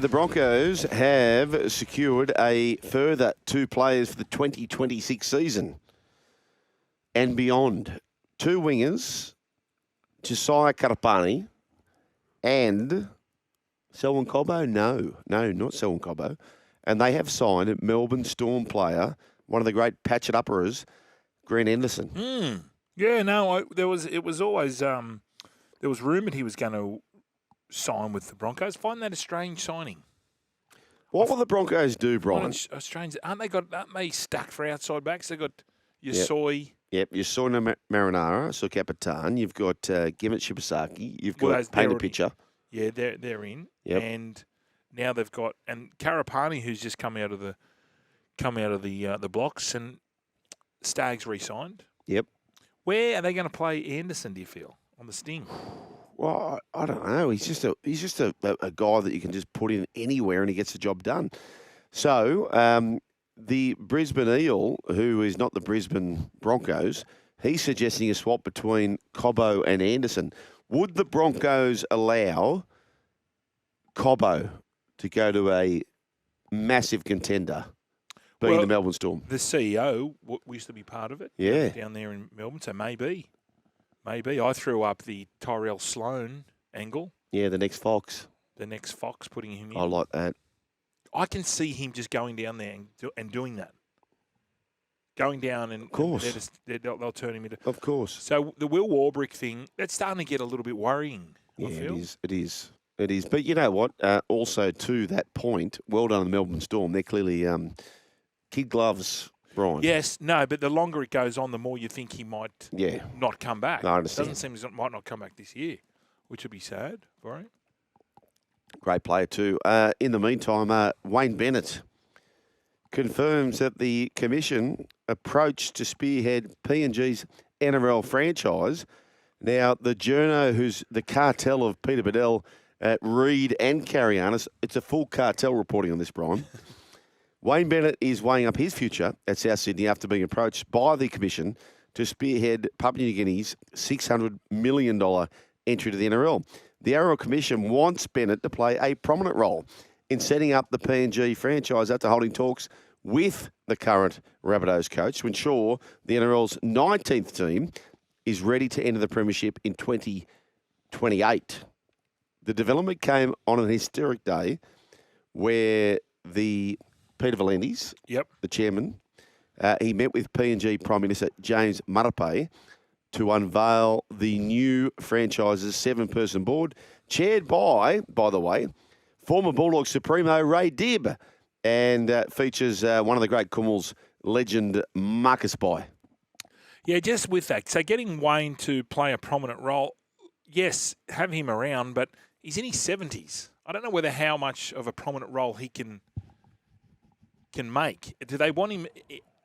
The Broncos have secured a further 2 players for the 2026 season and beyond. 2 wingers, Josiah Karapani and Selwyn Cobbo? No, not Selwyn Cobbo. And they have signed a Melbourne Storm player, one of the great patch-it-uppers, Grant Anderson. Yeah, no, there was always Roomate he was going to sign with the Broncos. Find that a strange signing. What will the Broncos do, Brian? Strange. Aren't they stuck for outside backs? They got Yasoi. Yep, Yasoi Marinara, so Capitan. You've got Gimmet Shibasaki. You've got Painted Pitcher. Yeah, they're in. Yep. And now they've got Karapani, who's just come out of the blocks, and Staggs re-signed. Yep. Where are they going to play Anderson, do you feel, on the Sting? Well, I don't know. He's just a guy that you can just put in anywhere and he gets the job done. So the Brisbane Eel, who is not the Brisbane Broncos, he's suggesting a swap between Cobbo and Anderson. Would the Broncos allow Cobbo to go to a massive contender, being the Melbourne Storm? The CEO used to be part of it. Yeah. Down there in Melbourne, so maybe. I threw up the Tyrell Sloan angle. Yeah, the next Fox. Putting him in. I like that. I can see him just going down there and doing that. Going down and... Of course. They'll turn him into... Of course. So the Will Warbrick thing, that's starting to get a little bit worrying, I feel. It is. But you know what? Also, to that point, well done on the Melbourne Storm. They're clearly kid gloves, Brian. Yes, no, but the longer it goes on, the more you think he might not come back. I understand. Doesn't seem he might not come back this year, which would be sad for him. Great player too. In the meantime, Wayne Bennett confirms that the commission approach to spearhead PNG's NRL franchise. Now, the journo who's the cartel of Peter Bedell, Reid and Carianis, it's a full cartel reporting on this, Brian. Wayne Bennett is weighing up his future at South Sydney after being approached by the commission to spearhead Papua New Guinea's $600 million entry to the NRL. The NRL Commission wants Bennett to play a prominent role in setting up the PNG franchise after holding talks with the current Rabbitohs coach to ensure the NRL's 19th team is ready to enter the premiership in 2028. The development came on an historic day where the Peter V'landys, the chairman, he met with PNG Prime Minister James Marape to unveil the new franchise's 7-person board, chaired by the way, former Bulldogs Supremo Ray Dibb, and features one of the great Kummels legend, Marcus Bai. Yeah, just with that. So getting Wayne to play a prominent role, yes, have him around, but he's in his 70s. I don't know how much of a prominent role he can make. Do they want him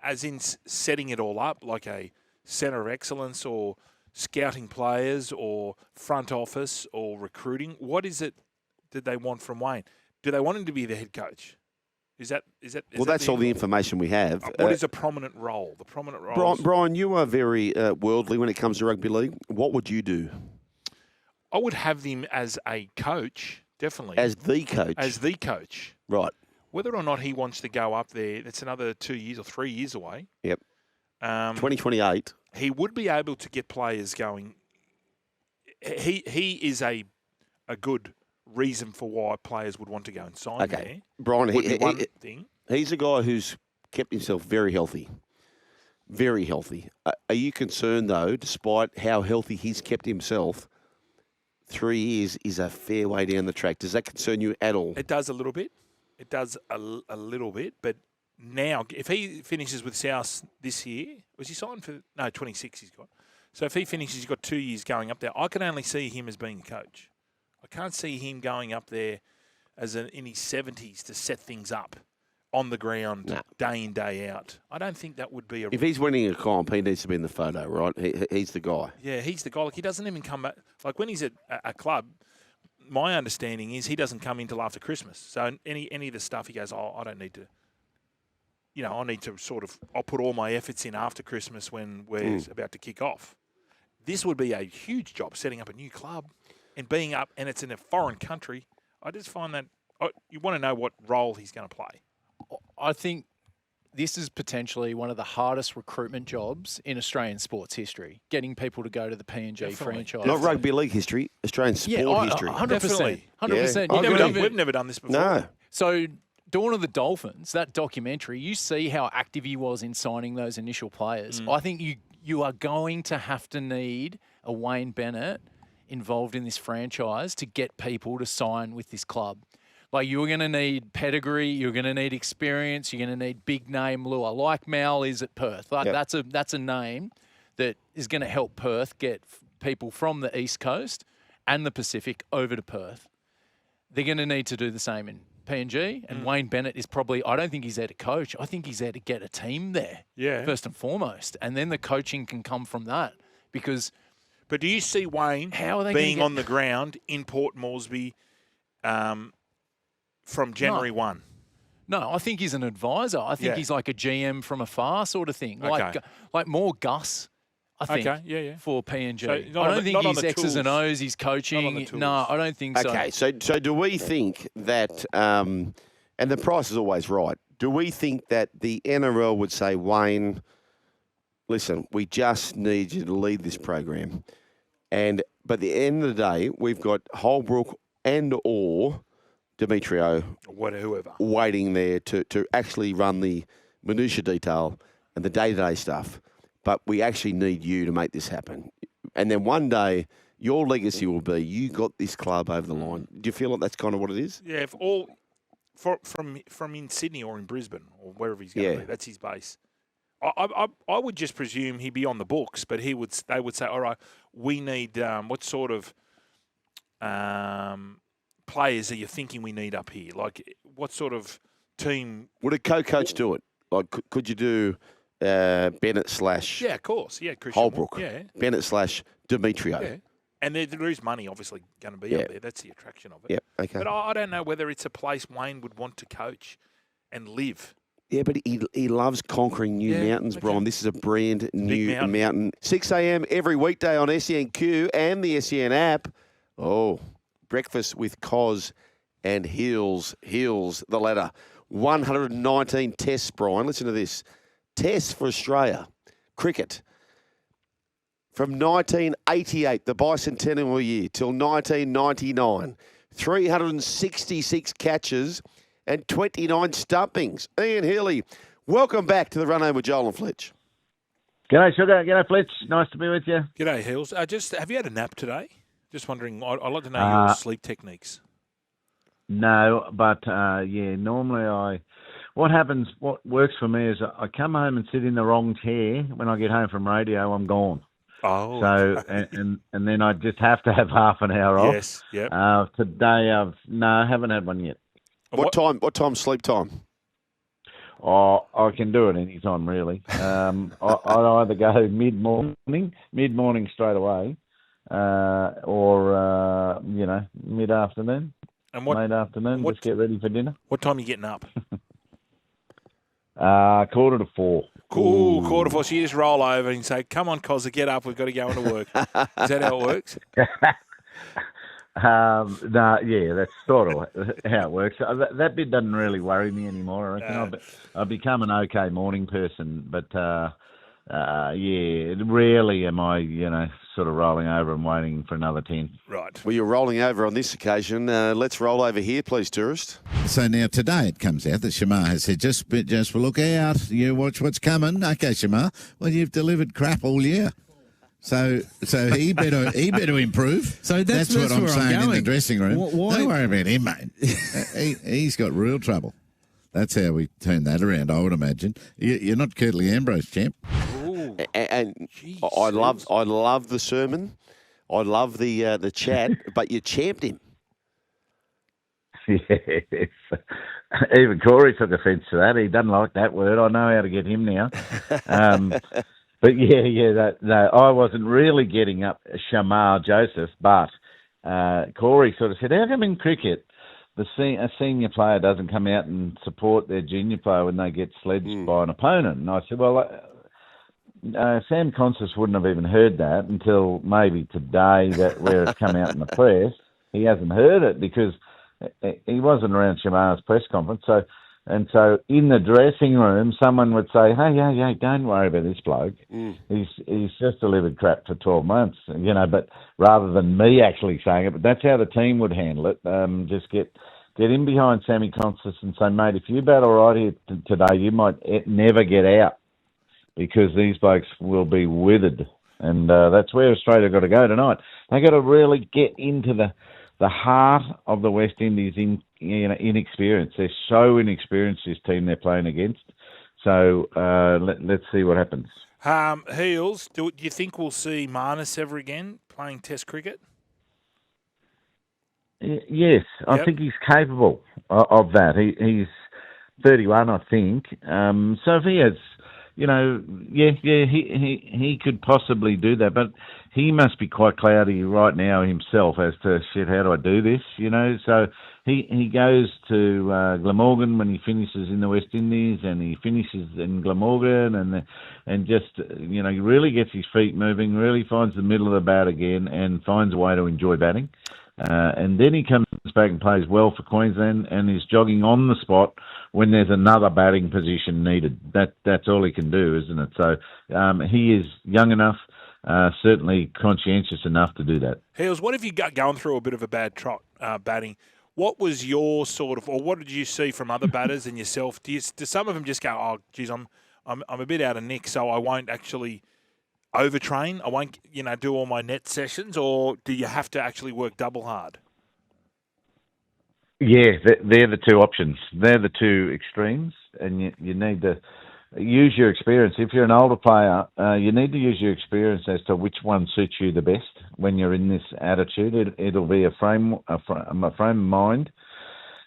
as in setting it all up, like a centre of excellence or scouting players or front office or recruiting? What is it that they want from Wayne? Do they want him to be the head coach? Well, that's all the information we have. What is a prominent role? The prominent role. Brian, you are very worldly when it comes to rugby league. What would you do? I would have him as a coach, definitely. As the coach? As the coach. Right. Whether or not he wants to go up there, that's another 2 years or 3 years away. Yep. 2028. He would be able to get players going. He is a good reason for why players would want to go and sign there. Brian, thing. He's a guy who's kept himself very healthy. Very healthy. Are you concerned, though, despite how healthy he's kept himself, 3 years is a fair way down the track? Does that concern you at all? It does a little bit. It does a little bit. But now, if he finishes with South this year, was he signed for... No, 26 he's got. So if he finishes, he's got 2 years going up there. I can only see him as being a coach. I can't see him going up there as in his 70s to set things up on the ground day in, day out. I don't think that would be a... If he's winning a comp, he needs to be in the photo, right? He's the guy. Yeah, he's the guy. Like, he doesn't even come back... Like, when he's at a club, my understanding is he doesn't come in till after Christmas. So any of the stuff, he goes, I don't need to... I need to I'll put all my efforts in after Christmas when we're about to kick off. This would be a huge job, setting up a new club and being up, and it's in a foreign country. I just find that you want to know what role he's going to play. I think this is potentially one of the hardest recruitment jobs in Australian sports history, getting people to go to the P&G franchise. Not rugby league history, Australian sport history. 100%. 100%. Yeah. We've never done this before. No. So, Dawn of the Dolphins, that documentary, you see how active he was in signing those initial players. I think you are going to have to need a Wayne Bennett involved in this franchise to get people to sign with this club. Like, you're going to need pedigree, you're going to need experience, you're going to need big name lure, like Mal is at Perth. Like, that's a name that is going to help Perth get people from the East Coast and the Pacific over to Perth. They're going to need to do the same in PNG, and Wayne Bennett is probably, I don't think he's there to coach. I think he's there to get a team there, first and foremost. And then the coaching can come from that because... But do you see Wayne being on the ground in Port Moresby from January 1? No, I think he's an advisor. I think he's like a GM from afar sort of thing. Okay. Like more Gus, I think, for PNG. So I don't think he's X's and O's, he's coaching. No, I don't think so. Okay, so do we think that, and the price is always right, do we think that the NRL would say, Wayne, listen, we just need you to lead this program. But at the end of the day, we've got Holbrook and or Demetrio whoever waiting there to actually run the minutiae detail and the day-to-day stuff. But we actually need you to make this happen. And then one day, your legacy will be you got this club over the line. Do you feel like that's kind of what it is? Yeah, from in Sydney or in Brisbane or wherever he's going to be, that's his base. I would just presume he'd be on the books, but they would say, all right, we need what sort of players are you thinking we need up here? Like, what sort of team? Would a co-coach do it? Like, could you do Bennett / Yeah, of course. Yeah, Christian Holbrook. Yeah. Bennett / Demetrio. Yeah. And there is money, obviously, going to be up there. That's the attraction of it. Yeah, okay. But I don't know whether it's a place Wayne would want to coach and live. Yeah, but he loves conquering new mountains, Brian. This is a brand new mountain. 6 a.m. every weekday on SENQ and the SEN app. Oh, breakfast with Cos and Heels, the ladder. 119 tests, Brian. Listen to this. Tests for Australia. Cricket. From 1988, the bicentennial year, till 1999. 366 catches and 29 stumpings. Ian Healy, welcome back to the Run Home with Joel and Fletch. G'day, Sugar. G'day, Fletch. Nice to be with you. G'day, Hills. Have you had a nap today? Just wondering. I'd like to know your sleep techniques. No, but normally what works for me is I come home and sit in the wrong chair. When I get home from radio, I'm gone. Oh. So, and then I just have to have half an hour off. Yes, yep. Today I haven't had one yet. What time sleep time? Oh, I can do it any time, really. I'd either go mid-morning straight away, or mid-afternoon, late afternoon, just get ready for dinner. What time are you getting up? 4:45. Cool, 4:45. So you just roll over and say, come on, Cozza, get up, we've got to go into work. Is that how it works? That's sort of how it works. That bit doesn't really worry me anymore. I reckon I've become an okay morning person, but rarely am I, sort of rolling over and waiting for another 10. Right. Well, you're rolling over on this occasion. Let's roll over here, please, tourist. So now today it comes out that Shamar has said, just look out, you watch what's coming. Okay, Shamar. Well, you've delivered crap all year. So he better improve. So that's what I'm saying going. In the dressing room. Why? Don't worry about him, mate. He's got real trouble. That's how we turn that around, I would imagine. You're not Curtly Ambrose, champ. Ooh. And I love the sermon. I love the chat, but you champed him. Yes. Even Corey took offence to that. He doesn't like that word. I know how to get him now. But I wasn't really getting up Shamar Joseph, but Corey sort of said, how come in cricket a senior player doesn't come out and support their junior player when they get sledged by an opponent? And I said, well, Sam Konstas wouldn't have even heard that until maybe today, where it's come out in the press. He hasn't heard it because he wasn't around Shamar's press conference. So in the dressing room, someone would say, hey, don't worry about this bloke. He's just delivered crap for 12 months, but rather than me actually saying it, but that's how the team would handle it. Just get in behind Sam Konstas and say, mate, if you bat all right here today, you might never get out because these blokes will be withered. And that's where Australia got to go tonight. They got to really get into the heart of the West Indies inexperience. They're so inexperienced, this team they're playing against. So let's see what happens. Heels, do you think we'll see Marnus ever again playing Test cricket? Yes, I think he's capable of that. He's 31, I think. So if he has, he could possibly do that, but he must be quite cloudy right now himself as to, how do I do this, So he goes to Glamorgan when he finishes in the West Indies, and he finishes in Glamorgan and just, he really gets his feet moving, really finds the middle of the bat again and finds a way to enjoy batting. And then he comes back and plays well for Queensland and is jogging on the spot when there's another batting position needed. That's all he can do, isn't it? So he is young enough, certainly conscientious enough to do that. Heels, what have you got going through a bit of a bad trot batting? What was your or what did you see from other batters and yourself? Do some of them just go, oh, geez, I'm a bit out of nick, so I won't actually overtrain? I won't, do all my net sessions, or do you have to actually work double hard? Yeah, they're the two options. They're the two extremes, and you need to use your experience. If you're an older player, you need to use your experience as to which one suits you the best when you're in this attitude. It'll be a frame of mind.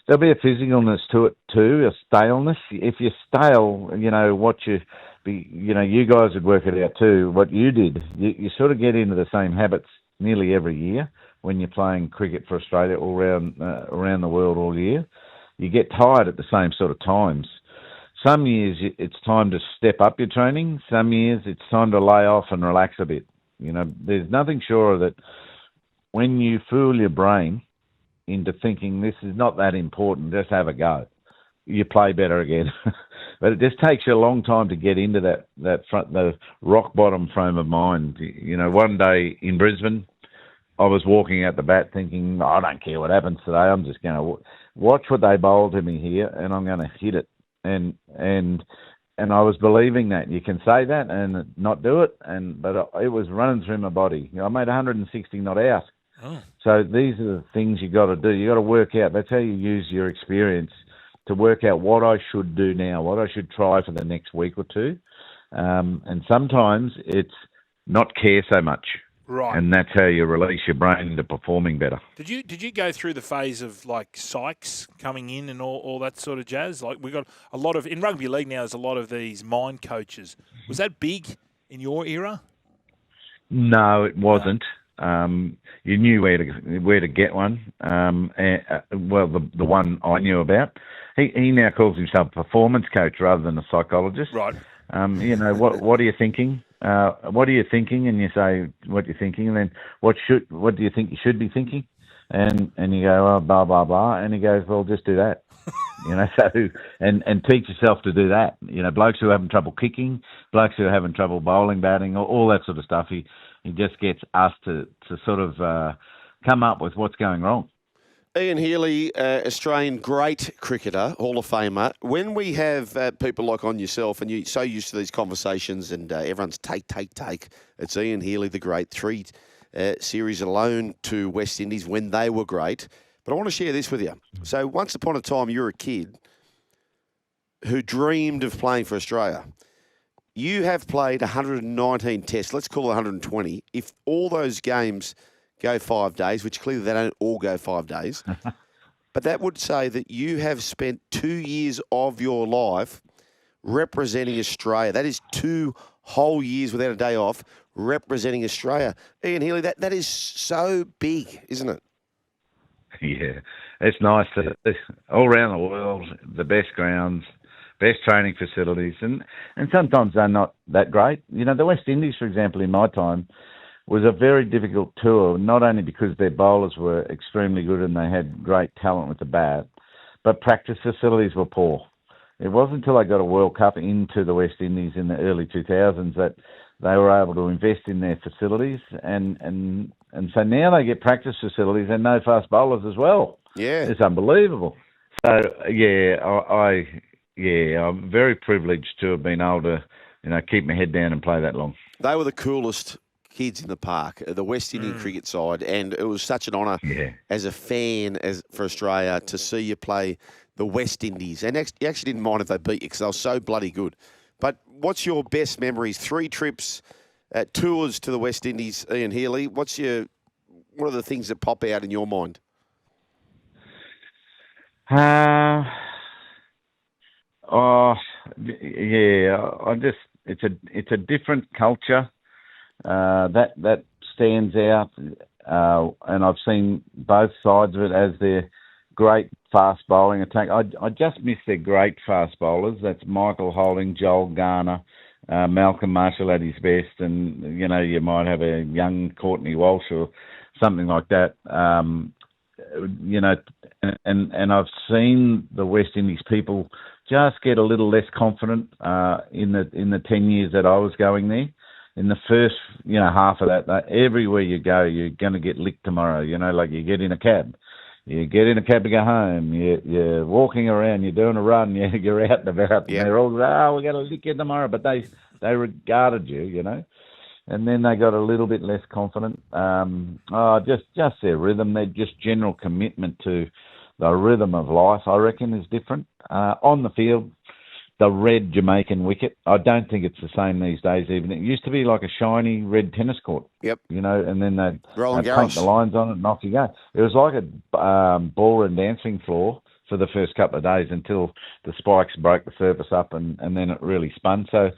There'll be a physicalness to it too, a staleness. If you're stale, you guys would work it out too. What you did, you sort of get into the same habits nearly every year when you're playing cricket for Australia all around the world all year. You get tired at the same sort of times. Some years it's time to step up your training. Some years it's time to lay off and relax a bit. There's nothing surer that when you fool your brain into thinking this is not that important, just have a go, you play better again. But it just takes you a long time to get into the rock bottom frame of mind. One day in Brisbane, I was walking out the bat thinking, I don't care what happens today. I'm just going to watch what they bowl to me here, and I'm going to hit it. And I was believing that. You can say that and not do it, but it was running through my body. I made 160 not out. Oh. So these are the things you got to do. You got to work out. That's how you use your experience to work out what I should do now, what I should try for the next week or two. And sometimes it's not care so much. Right. And that's how you release your brain into performing better. Did you go through the phase of like Sykes coming in and all that sort of jazz? Like we got a lot of, in rugby league now, there's a lot of these mind coaches. Was that big in your era? No, it wasn't. You knew where to get one. The one I knew about. He now calls himself a performance coach rather than a psychologist. Right. What are you thinking? What are you thinking? And you say what you're thinking, and then what do you think you should be thinking? And you go, oh, blah blah blah, and he goes, well, just do that. So and teach yourself to do that. Blokes who are having trouble kicking, blokes who are having trouble bowling, batting, all that sort of stuff. He just gets us to sort of come up with what's going wrong. Ian Healy, Australian great cricketer, Hall of Famer. When we have people like on yourself, and you're so used to these conversations and everyone's take, it's Ian Healy, the great, 3 series alone to West Indies when they were great. But I want to share this with you. So once upon a time, you were a kid who dreamed of playing for Australia. You have played 119 tests, let's call it 120. If all those games go 5 days, which clearly they don't all go 5 days, but that would say that you have spent 2 years of your life representing Australia. That is 2 whole years without a day off representing Australia. Ian Healy, that is so big, isn't it? Yeah, it's nice to all around the world, the best grounds, best training facilities, and sometimes they're not that great. The West Indies, for example, in my time, was a very difficult tour, not only because their bowlers were extremely good and they had great talent with the bat, but practice facilities were poor. It wasn't until I got a World Cup into the West Indies in the early 2000s that they were able to invest in their facilities, and so now they get practice facilities and no fast bowlers as well. Yeah. It's unbelievable. So, I'm very privileged to have been able to, keep my head down and play that long. They were the coolest kids in the park, the West Indian cricket side, and it was such an honour as a fan for Australia to see you play the West Indies. And you actually didn't mind if they beat you because they were so bloody good. But what's your best memories? 3 trips, tours to the West Indies, Ian Healy. What are the things that pop out in your mind? It's a different culture that stands out, and I've seen both sides of it as their great fast bowling attack. I just miss their great fast bowlers. That's Michael Holding, Joel Garner, Malcolm Marshall at his best, and you might have a young Courtney Walsh or something like that. And I've seen the West Indies people just get a little less confident in the 10 years that I was going there. In the first half of that, everywhere you go, you're going to get licked tomorrow. Like you get in a cab. You get in a cab to go home. You're walking around. You're doing a run. You're out and about. Yep. And they're all, we're going to lick you tomorrow. But they regarded you, And then they got a little bit less confident. Just their rhythm, their just general commitment to the rhythm of life, I reckon, is different. On the field, the red Jamaican wicket, I don't think it's the same these days even. It used to be like a shiny red tennis court. Yep. And then they'd Roland paint Garros. the lines on it and off you go. It was like a ballroom dancing floor for the first couple of days until the spikes broke the surface up and then it really spun. So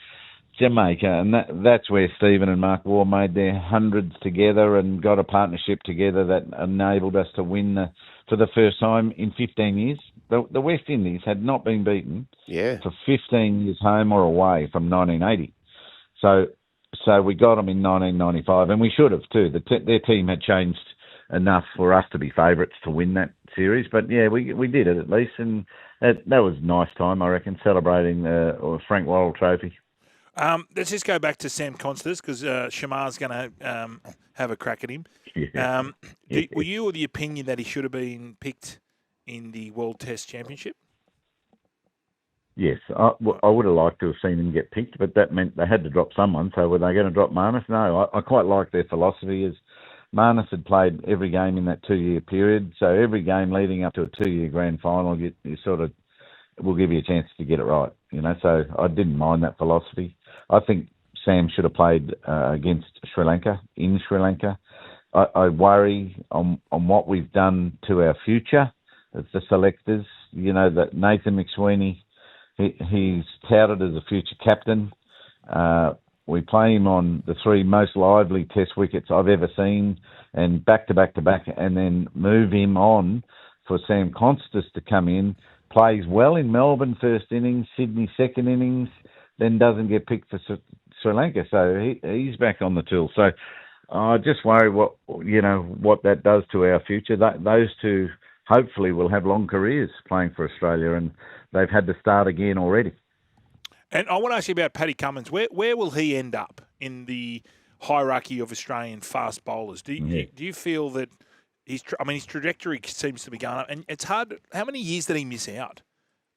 Jamaica, and that's where Stephen and Mark Warne made their hundreds together and got a partnership together that enabled us to win for the first time in 15 years. The West Indies had not been beaten for 15 years home or away from 1980. So we got them in 1995, and we should have too. Their team had changed enough for us to be favourites to win that series. But yeah, we did it at least, and that was a nice time, I reckon, celebrating the Frank Worrell Trophy. Let's just go back to Sam Konstas because Shamar's going to have a crack at him. Yeah. Were you of the opinion that he should have been picked in the World Test Championship? Yes, I would have liked to have seen him get picked, but that meant they had to drop someone. So were they going to drop Marnus? No, I quite like their philosophy. As Marnus had played every game in that 2-year period, so every game leading up to a 2-year grand final, you sort of will give you a chance to get it right. So I didn't mind that philosophy. I think Sam should have played against Sri Lanka, in Sri Lanka. I worry on what we've done to our future as the selectors. That Nathan McSweeney, he's touted as a future captain. We play him on the 3 most lively test wickets I've ever seen, and back to back to back, and then move him on for Sam Konstas to come in, plays well in Melbourne first innings, Sydney second innings, then doesn't get picked for Sri Lanka. So he's back on the tool. So I just worry what that does to our future. Those two hopefully will have long careers playing for Australia, and they've had to start again already. And I want to ask you about Paddy Cummins. Where will he end up in the hierarchy of Australian fast bowlers? Do you feel that his trajectory seems to be going up, and it's hard. How many years did he miss out?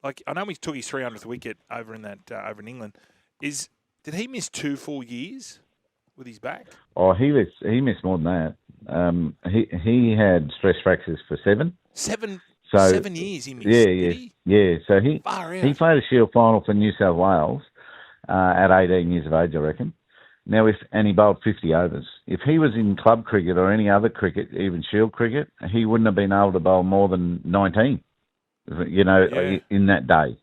Like, I know he took his 300th wicket over in England. Did he miss 2 full years with his back? Oh, he missed more than that. He had stress fractures for 7. 7 years he missed. Yeah. So he played a Shield final for New South Wales at 18 years of age, I reckon. Now, and he bowled 50 overs. If he was in club cricket or any other cricket, even Shield cricket, he wouldn't have been able to bowl more than 19. In that day.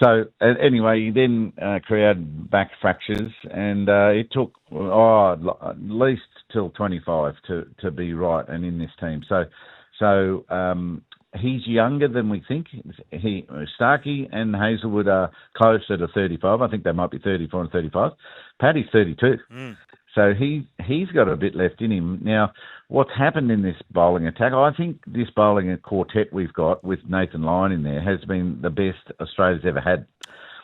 So anyway, he then created back fractures, and it took at least till 25 to be right and in this team. So he's younger than we think. Starkey and Hazelwood are closer to 35. I think they might be 34 and 35. Paddy's 32. So he's got a bit left in him. Now, what's happened in this bowling attack, I think this bowling quartet we've got with Nathan Lyon in there has been the best Australia's ever had.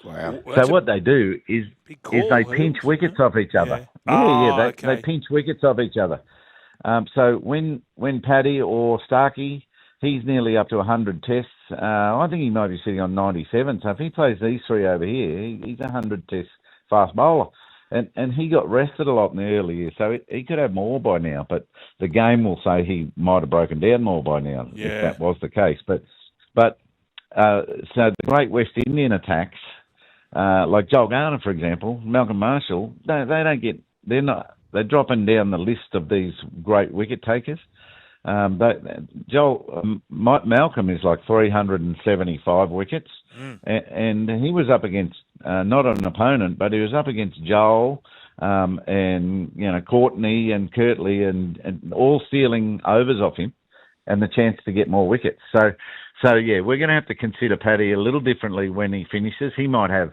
Wow. So what they do is they pinch wickets off each other. They pinch wickets off each other. So when Paddy or Starkey, he's nearly up to 100 tests. I think he might be sitting on 97. So if he plays these three over here, he's a 100 test fast bowler. And he got rested a lot in the early years, so he could have more by now. But the game will say he might have broken down more by now if that was the case. But so the great West Indian attacks, like Joel Garner, for example, Malcolm Marshall, they're dropping down the list of these great wicket takers. Malcolm is like 375 wickets, and he was up against not an opponent, but he was up against Joel and Courtney and Kirtley and all stealing overs off him, and the chance to get more wickets. So we're going to have to consider Paddy a little differently when he finishes. He might have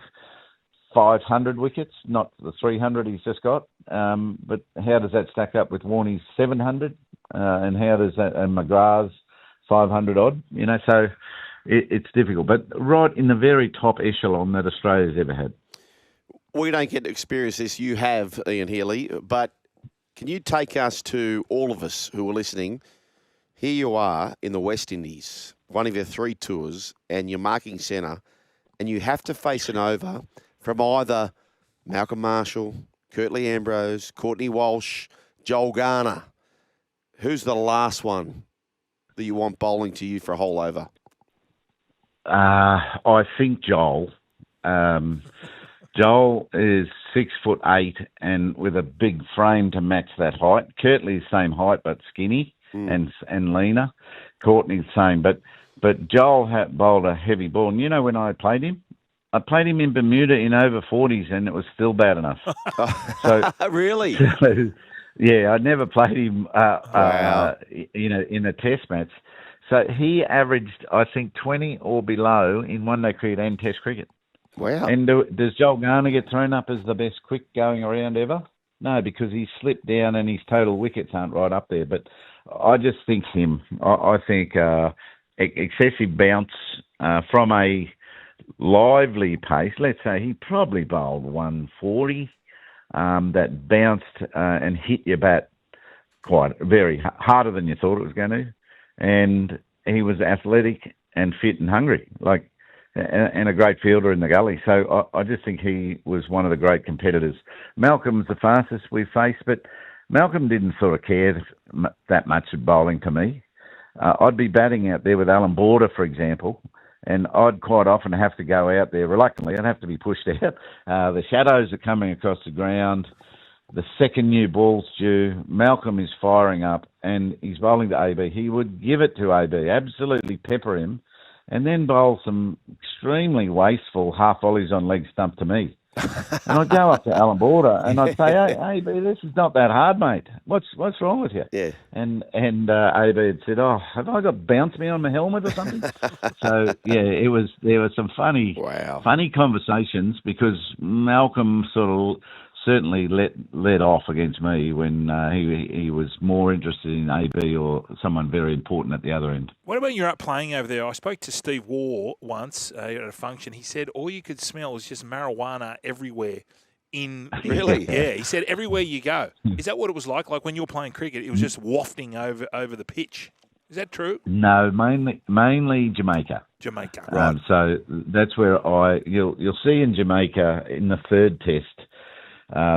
500 wickets, not the 300 he's just got. But how does that stack up with Warne's 700? And how does that, and McGrath's 500 odd? So it's difficult. But right in the very top echelon that Australia's ever had. We don't get to experience this. You have, Ian Healy. But can you take us to all of us who are listening? Here you are in the West Indies, one of your 3 tours, and you're marking centre, and you have to face an over from either Malcolm Marshall, Curtly Ambrose, Courtney Walsh, Joel Garner. Who's the last one that you want bowling to you for a whole over? I think Joel. Joel is 6'8" and with a big frame to match that height. Curtly's same height but skinny and leaner. Courtney's same, but Joel bowled a heavy ball. And when I played him in Bermuda in over 40s, and it was still bad enough. So really? Yeah, I never played him, in a test match. So he averaged, I think, 20 or below in one-day cricket and test cricket. Wow. And does Joel Garner get thrown up as the best quick going around ever? No, because he's slipped down and his total wickets aren't right up there. But I just think him. I think excessive bounce from a lively pace. Let's say he probably bowled 140. That bounced and hit your bat very harder than you thought it was going to, and he was athletic and fit and hungry, and a great fielder in the gully. So I just think he was one of the great competitors. Malcolm's the fastest we've faced, but Malcolm didn't sort of care that much at bowling to me. I'd be batting out there with Alan Border, for example, and I'd quite often have to go out there reluctantly. I'd have to be pushed out. The shadows are coming across the ground. The second new ball's due. Malcolm is firing up, and he's bowling to AB. He would give it to AB, absolutely pepper him, and then bowl some extremely wasteful half volleys on leg stump to me. And I'd go up to Alan Border and I'd say, "Hey, AB, this is not that hard, mate. What's wrong with you?" Yeah. And AB had said, "Oh, have I got bounce me on my helmet or something?" So yeah, there were some funny conversations because Malcolm sort of certainly let off against me when he was more interested in AB or someone very important at the other end. What about you're up playing over there? I spoke to Steve Waugh once at a function. He said all you could smell was just marijuana everywhere. Really? Yeah, he said everywhere you go. Is that what it was like? Like when you were playing cricket, it was just wafting over the pitch. Is that true? No, mainly Jamaica. Jamaica, right. So that's where you'll see in Jamaica in the third test.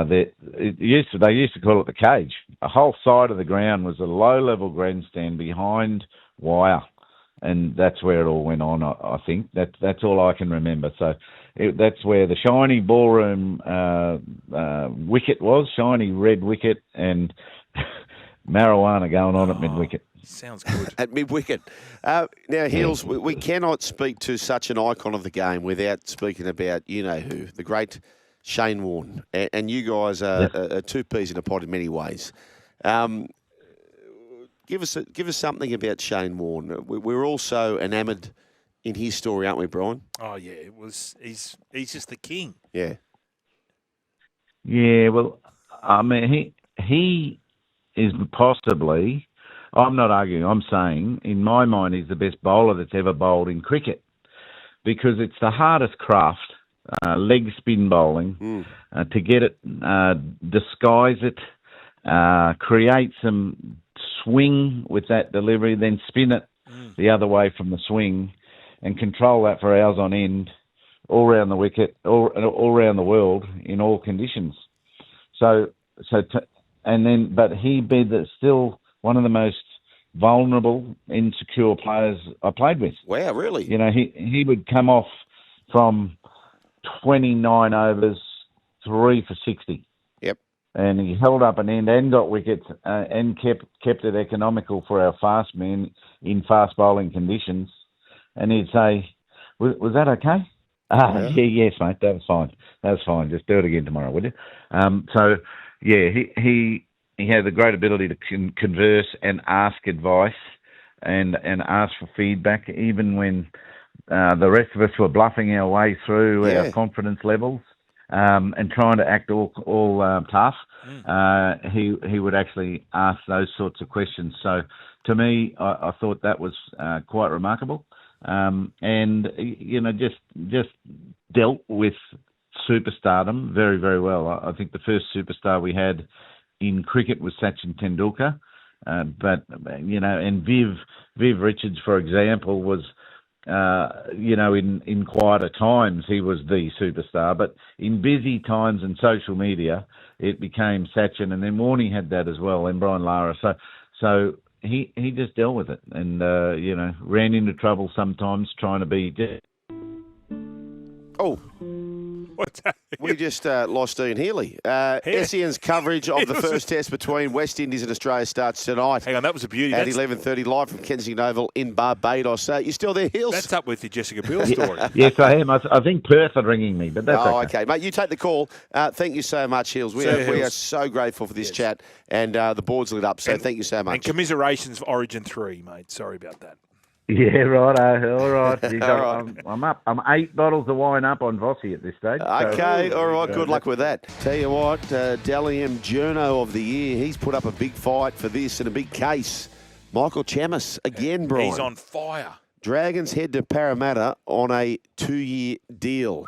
They used to call it the cage. A whole side of the ground was a low-level grandstand behind wire, and that's where it all went on. I think that's all I can remember. So that's where the shiny ballroom wicket was, shiny red wicket, and marijuana going on at mid-wicket. Sounds good. At mid-wicket. Now, Heels, we cannot speak to such an icon of the game without speaking about you-know-who, the great Shane Warne, and you guys are two peas in a pod in many ways. Give us something about Shane Warne. We're also enamoured in his story, aren't we, Brian? Oh yeah, it was. He's just the king. Yeah. Yeah. Well, I mean, he is possibly, I'm not arguing, I'm saying, in my mind, he's the best bowler that's ever bowled in cricket because it's the hardest craft, leg spin bowling, to get it, disguise it, create some swing with that delivery, then spin it the other way from the swing and control that for hours on end, all around the wicket, all around the world in all conditions. But he'd be still one of the most vulnerable, insecure players I played with. Wow, really? You know, he would come off from 29 overs, 3 for 60. Yep. And he held up an end and got wickets and kept it economical for our fast men in fast bowling conditions. And he'd say, was that okay? Yes, mate, that was fine. That was fine. Just do it again tomorrow, would you? He had the great ability to converse and ask advice and ask for feedback, even when the rest of us were bluffing our way through our confidence levels and trying to act all tough. He would actually ask those sorts of questions. So to me, I thought that was quite remarkable. And you know, just dealt with superstardom very, very well. I think the first superstar we had in cricket was Sachin Tendulkar, but you know, and Viv Richards, for example, was you know, in quieter times he was the superstar, but in busy times and social media it became Sachin, and then Warne had that as well, and Brian Lara. So he just dealt with it, and you know, ran into trouble sometimes trying to be. Oh, What's that? we just lost Ian Healy. SEN's coverage of the first test between West Indies and Australia starts tonight. Hang on, that was a beauty. At 11:30 live from Kensington Oval in Barbados. You still there, Heels? That's up with the Jessica Biel story. Yes, I am. I think Perth are ringing me, but that's okay. Mate, you take the call. Thank you so much, Heels. We are so grateful for this chat, and the board's lit up, so thank you so much. And commiserations for Origin 3, mate. Sorry about that. Yeah, right. All right. I'm up. I'm 8 bottles of wine up on Vossi at this stage. Okay, all right. Good luck with that. Tell you what, Dally M Journo of the Year, he's put up a big fight for this and a big case. Michael Chammas again, Brian. He's on fire. Dragons head to Parramatta on a 2-year deal.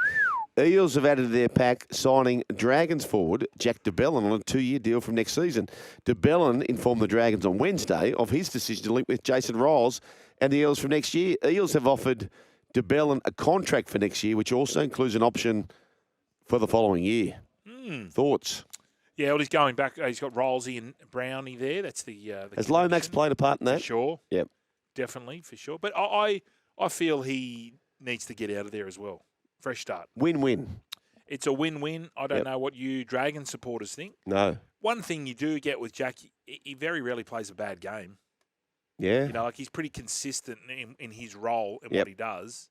Eels have added to their pack, signing Dragons forward Jack de Belin on a 2-year deal from next season. De Belin informed the Dragons on Wednesday of his decision to link with Jason Riles and the Eels for next year. Eels have offered de Belin a contract for next year, which also includes an option for the following year. Thoughts? Yeah, well, he's going back. He's got Rolesy and Brownie there. That's the Has Lomax played a part in that? For sure. Yep. Definitely, for sure. But I feel he needs to get out of there as well. Fresh start. Win-win. It's a win-win. I don't know what you Dragon supporters think. No. One thing you do get with Jack, he very rarely plays a bad game. Yeah. You know, like he's pretty consistent in his role and what he does.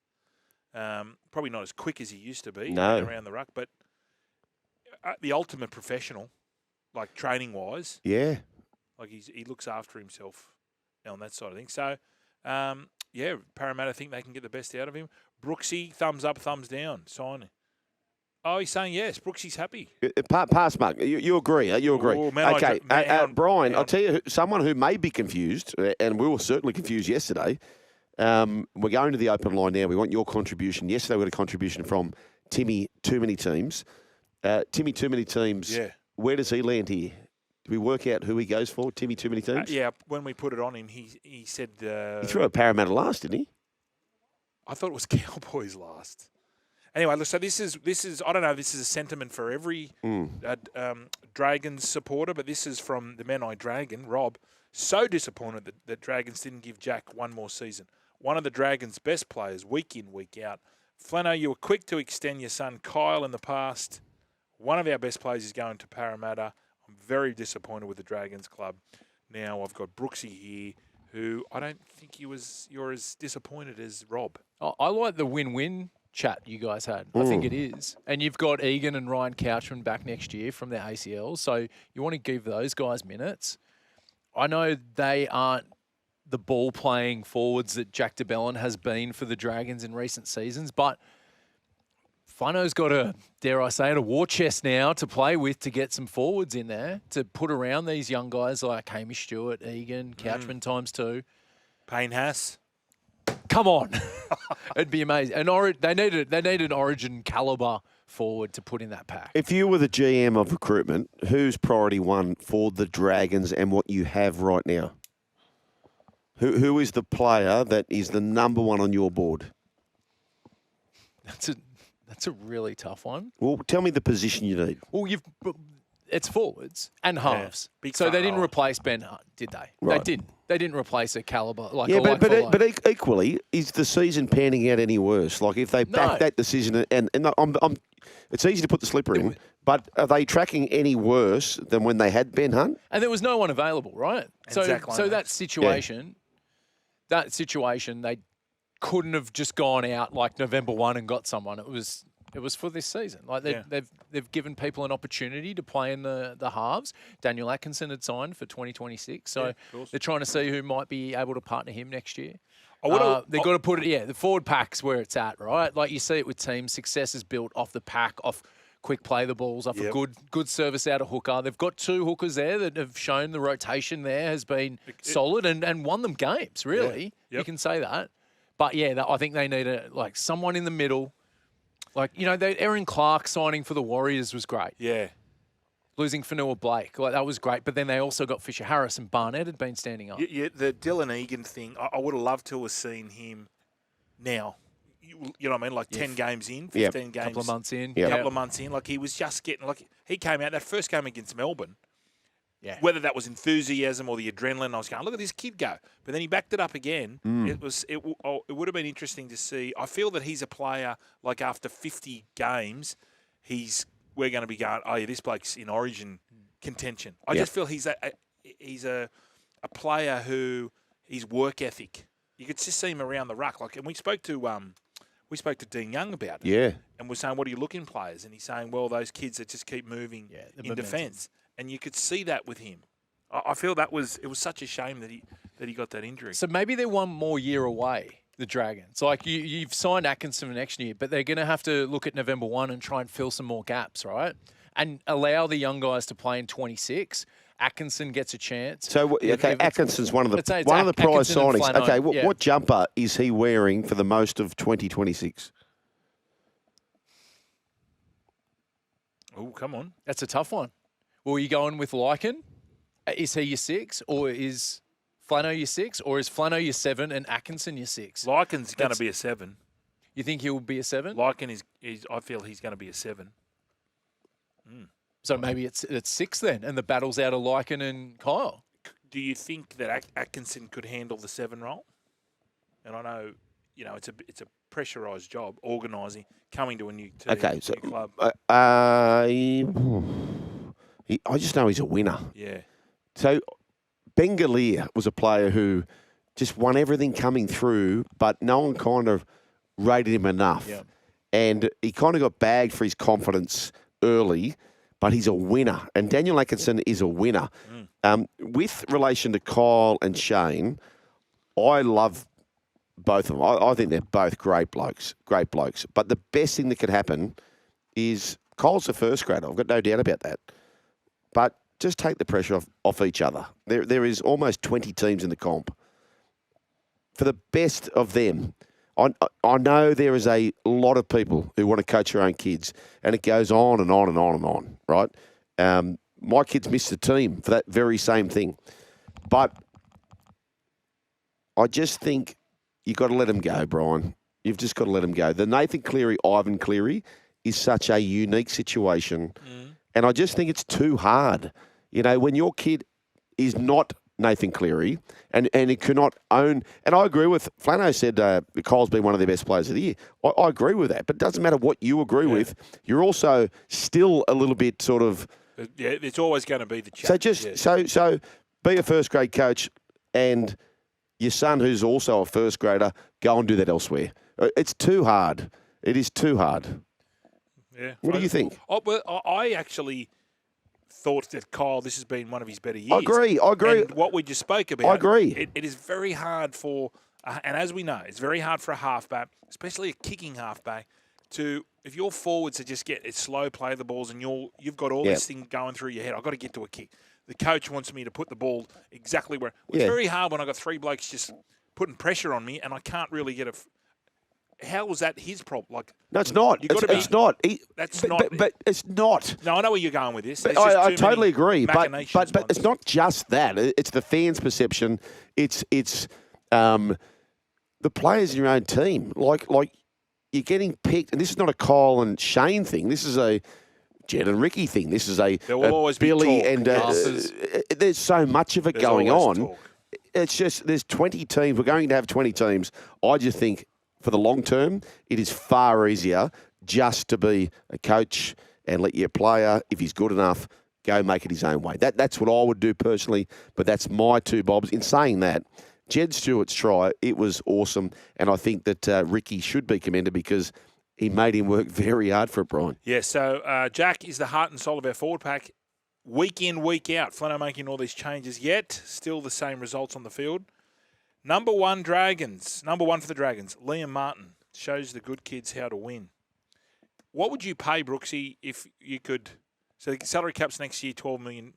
Probably not as quick as he used to be around the ruck, but the ultimate professional, like training-wise. Yeah. Like he looks after himself on that side of things. So, Parramatta think they can get the best out of him. Brooksy, thumbs up, thumbs down, signing. Oh, he's saying yes. Brooksy's happy. Pass, Mark. You agree? You agree? Oh, man, okay, Brian. I'll tell you, someone who may be confused, and we were certainly confused yesterday. We're going to the open line now. We want your contribution. Yesterday we got a contribution from Timmy. Too many teams. Timmy. Too many teams. Yeah. Where does he land here? Do we work out who he goes for? Timmy. Too many teams. Yeah. When we put it on him, he said he threw a Parramatta last, didn't he? I thought it was Cowboys last. Anyway, so this is I don't know. This is a sentiment for every Dragons supporter, but this is from the Man I Dragon, Rob. So disappointed that Dragons didn't give Jack one more season. One of the Dragons' best players, week in, week out. Flano, you were quick to extend your son Kyle in the past. One of our best players is going to Parramatta. I'm very disappointed with the Dragons club. Now I've got Brooksy here, who I don't think you're as disappointed as Rob. I like the win-win chat you guys had. I think it is. And you've got Egan and Ryan Couchman back next year from their ACL, so you want to give those guys minutes. I know they aren't the ball-playing forwards that Jack de Belin has been for the Dragons in recent seasons, but Flano's got a, dare I say it, a war chest now to play with to get some forwards in there to put around these young guys like Hamish Stewart, Egan, Couchman ×2. Payne Haas. Come on. It'd be amazing. They need an Origin calibre forward to put in that pack. If you were the GM of recruitment, who's priority one for the Dragons and what you have right now? Who is the player that is the number one on your board? That's a really tough one. Well, tell me the position you need. Well, it's forwards and halves. Yeah, so they didn't replace Ben Hunt, did they? Right. They didn't. They didn't replace a calibre like yeah, a like for like. but equally, is the season panning out any worse? Like if they back that decision, and it's easy to put the slipper in, but are they tracking any worse than when they had Ben Hunt? And there was no one available, right? Exactly. So that situation, they couldn't have just gone out like November 1 and got someone. It was for this season. Like they've given people an opportunity to play in the halves. Daniel Atkinson had signed for 2026, so they're trying to see who might be able to partner him next year. They've got to put it, the forward pack's where it's at, right? Like you see it with teams. Success is built off the pack, off quick play the balls, off a good service out of hooker. They've got 2 hookers there that have shown the rotation there has been solid and won them games, really. You can say that. But, I think they need someone in the middle. Like, Aaron Clark signing for the Warriors was great. Yeah. Losing Fanua Blake, that was great. But then they also got Fisher Harris and Barnett had been standing up. Yeah, the Dylan Egan thing, I would have loved to have seen him now. You know what I mean? Like 10 games in, 15 games. Couple of months in. Couple of months in. Like he was just getting, he came out, that first game against Melbourne. Yeah. Whether that was enthusiasm or the adrenaline, I was going, look at this kid go. But then he backed it up again. It would have been interesting to see. I feel that he's a player, like after 50 games, we're going to be going, oh yeah, this bloke's in Origin contention. I just feel he's a player who, his work ethic, you could just see him around the ruck. And we spoke to Dean Young about it. Yeah. And we're saying, what do you look in players? And he's saying, well, those kids that just keep moving in defence. And you could see that with him. I feel it was such a shame that he got that injury. So maybe they're one more year away, the Dragons. Like you've signed Atkinson for next year, but they're going to have to look at November 1 and try and fill some more gaps, right? And allow the young guys to play in 26. Atkinson gets a chance. So Atkinson's one of the prize signings. Okay, what jumper is he wearing for the most of 2026? Oh, come on. That's a tough one. Well, are you going with Lycan? Is he your 6? Or is Flano your 6? Or is Flano your 7 and Atkinson your 6? Lycan's going to be a 7. You think he'll be a 7? Lycan is I feel he's going to be a 7. So maybe it's 6 then, and the battle's out of Lycan and Kyle. Do you think that Atkinson could handle the 7 role? And I know, it's a pressurised job, organising, coming to a new team, new club. I just know he's a winner. Yeah. So Bengalir was a player who just won everything coming through, but no one kind of rated him enough. Yeah. And he kind of got bagged for his confidence early, but he's a winner. And Daniel Atkinson is a winner. With relation to Kyle and Shane, I love both of them. I think they're both great blokes. But the best thing that could happen is Kyle's a first grader. I've got no doubt about that. But just take the pressure off each other. There is almost 20 teams in the comp. For the best of them, I know there is a lot of people who want to coach their own kids, and it goes on and on and on and on, right? My kids missed the team for that very same thing. But I just think you've got to let them go, Brian. You've just got to let them go. The Nathan Ivan Cleary is such a unique situation. And I just think it's too hard. When your kid is not Nathan Cleary and he cannot own... And I agree with... Flano said Kyle's been one of the best players of the year. I agree with that. But it doesn't matter what you agree with. You're also still a little bit sort of... Yeah, it's always going to be the challenge. So be a first grade coach and your son, who's also a first grader, go and do that elsewhere. It's too hard. It is too hard. Yeah. What do you think? I actually thought that Kyle, this has been one of his better years. I agree. And what we just spoke about. I agree. It is very hard for, and as we know, it's very hard for a halfback, especially a kicking halfback, if your forwards are just get slow play the balls and you've got all this thing going through your head, I've got to get to a kick. The coach wants me to put the ball exactly where. It's very hard when I've got three blokes just putting pressure on me and I can't really get how was that his problem? Like, no, it's not. It's not. But it's not. No, I know where you're going with this. I totally agree. But machinations it's not just that. It's the fans' perception. It's the players in your own team. Like you're getting picked, and this is not a Kyle and Shane thing. This is a Jed and Ricky thing. This is a Billy and there's so much of it going on. Talk. It's just there's 20 teams. We're going to have 20 teams. I just think for the long term, it is far easier just to be a coach and let your player, if he's good enough, go make it his own way. That's what I would do personally, but that's my two bobs. In saying that, Jed Stewart's try, it was awesome, and I think that Ricky should be commended because he made him work very hard for it, Brian. Yeah, so Jack is the heart and soul of our forward pack. Week in, week out, Flano making all these changes, yet still the same results on the field. Number one for the Dragons, Liam Martin, shows the good kids how to win. What would you pay, Brooksy, if you could? So the salary cap's next year, 12 million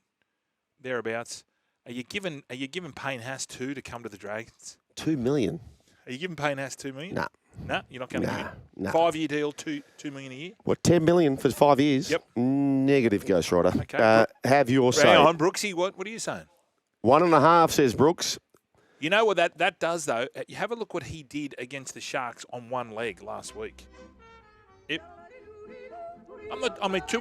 thereabouts. Are you giving Payne Haas to come to the Dragons? 2 million. Are you giving Payne Haas 2 million? No. No, you're not going to give him. No. 5-year deal, $2 million a year. What, 10 million for 5 years? Yep. Negative, Ghost Rider. Okay. Have your say. Hang on, Brooksy, what are you saying? 1.5, says Brooks. You know what that does, though? You have a look what he did against the Sharks on one leg last week. $2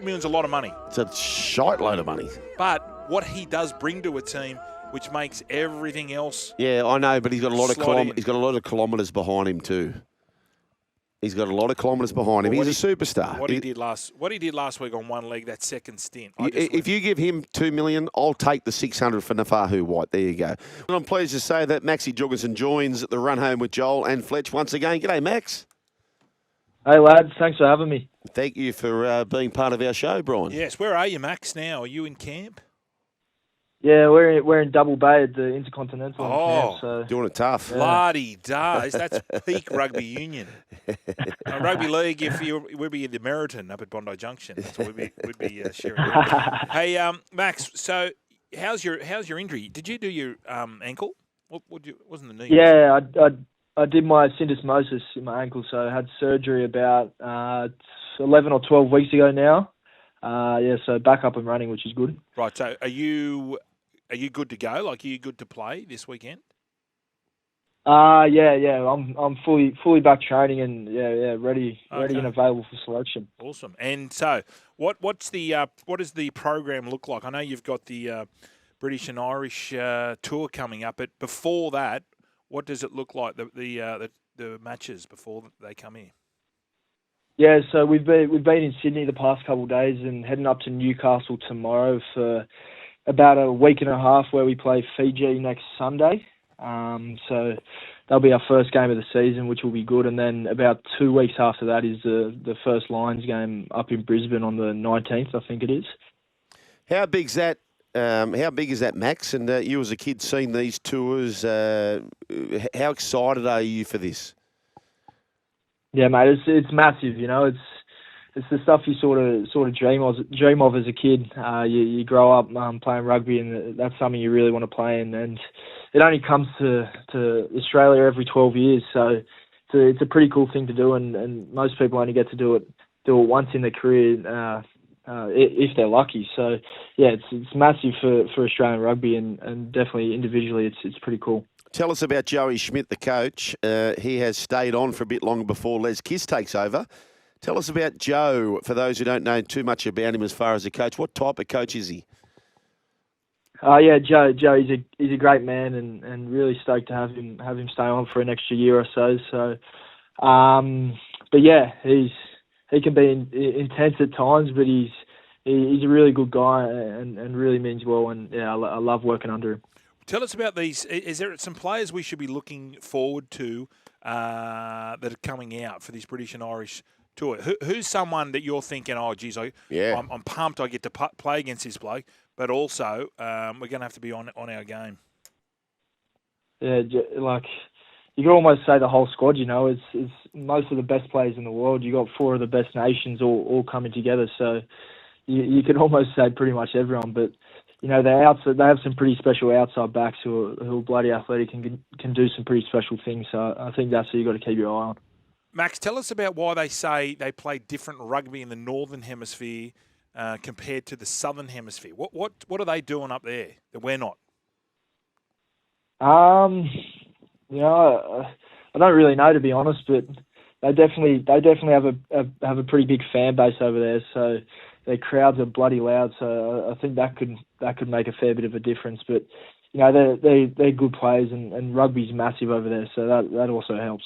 million's a lot of money. It's a shite load of money. But what he does bring to a team, which makes everything else. Yeah, I know, but he's got a lot of He's got a lot of kilometres behind him too. He's got a lot of kilometres behind him. He's a superstar. What he did last week on one leg, that second stint. If you give him 2 million, I'll take the 600 for Nafahu White. There you go. And I'm pleased to say that Maxi Jorgensen joins the run home with Joel and Fletch once again. G'day, Max. Hey, lads. Thanks for having me. Thank you for being part of our show, Brian. Yes. Where are you, Max, now? Are you in camp? Yeah, we're in Double Bay at the Intercontinental camp. So. Doing it tough. Bloody does. That's peak rugby union. Rugby league, we'd be in the Meriton up at Bondi Junction. That's what we'd be sharing. Hey, Max. So, how's your injury? Did you do your ankle? Wasn't the knee? Yeah, I did my syndesmosis in my ankle, so I had surgery about 11 or 12 weeks ago now. So back up and running, which is good. Right. So, are you good to go? Like, are you good to play this weekend? Yeah. I'm fully back training and ready and available for selection. Awesome. And so, what does the program look like? I know you've got the British and Irish tour coming up, but before that, what does it look like? The matches before they come here. Yeah, so we've been in Sydney the past couple of days and heading up to Newcastle tomorrow for about a week and a half, where we play Fiji next Sunday. So that'll be our first game of the season, which will be good. And then about 2 weeks after that is the first Lions game up in Brisbane on the 19th, I think it is. How big's that? How big is that, Max? And you as a kid seeing these tours, how excited are you for this? Yeah, mate, it's massive. You know, it's the stuff you sort of dream of as a kid. You grow up playing rugby, and that's something you really want to play in. And it only comes to Australia every 12 years, so it's a pretty cool thing to do. And most people only get to do it once in their career, if they're lucky. So yeah, it's massive for Australian rugby, and definitely individually, it's pretty cool. Tell us about Joey Schmidt, the coach. He has stayed on for a bit longer before Les Kiss takes over. Tell us about Joe, for those who don't know too much about him as far as a coach. What type of coach is he? Joe, he's a great man, and really stoked to have him stay on for an extra year or so. So, but yeah, he can be intense at times, but he's a really good guy and really means well. And yeah, I love working under him. Tell us about these. Is there some players we should be looking forward to that are coming out for this British and Irish tour? Who's someone that you're thinking, oh, geez, I'm pumped I get to play against this bloke, but also we're going to have to be on our game? Yeah, like you could almost say the whole squad. It's most of the best players in the world. You got 4 of the best nations all coming together. So you could almost say pretty much everyone. But they have some pretty special outside backs who are bloody athletic and can do some pretty special things. So I think that's what you got to keep your eye on. Max, tell us about why they say they play different rugby in the Northern Hemisphere compared to the Southern Hemisphere. What are they doing up there that we're not? I don't really know, to be honest, but they definitely have a pretty big fan base over there. So their crowds are bloody loud. So I think that could make a fair bit of a difference. But they're good players, and rugby's massive over there. So that also helps.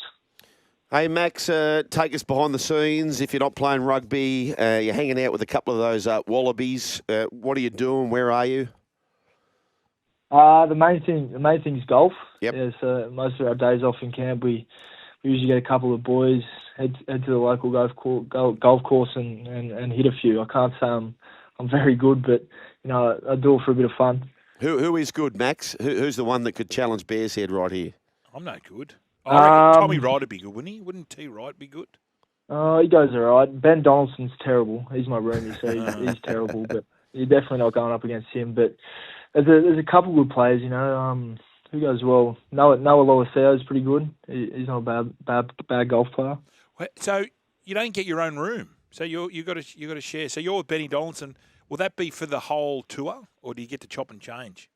Hey, Max, take us behind the scenes. If you're not playing rugby, you're hanging out with a couple of those Wallabies. What are you doing? Where are you? The main thing is golf. Yep. Yeah, so most of our days off in camp, we usually get a couple of boys, head to the local golf course and hit a few. I can't say I'm very good, but I do it for a bit of fun. Who is good, Max? Who's the one that could challenge Bears Head right here? I'm no good. I reckon Tommy Wright would be good, wouldn't he? Wouldn't T. Wright be good? He goes all right. Ben Donaldson's terrible. He's my roomie, so he's terrible. But you're definitely not going up against him. But there's a couple good players, who goes well. Noah Loaseo's pretty good. He's not a bad golf player. So you don't get your own room. So you got to share. So you're with Benny Donaldson. Will that be for the whole tour, or do you get to chop and change?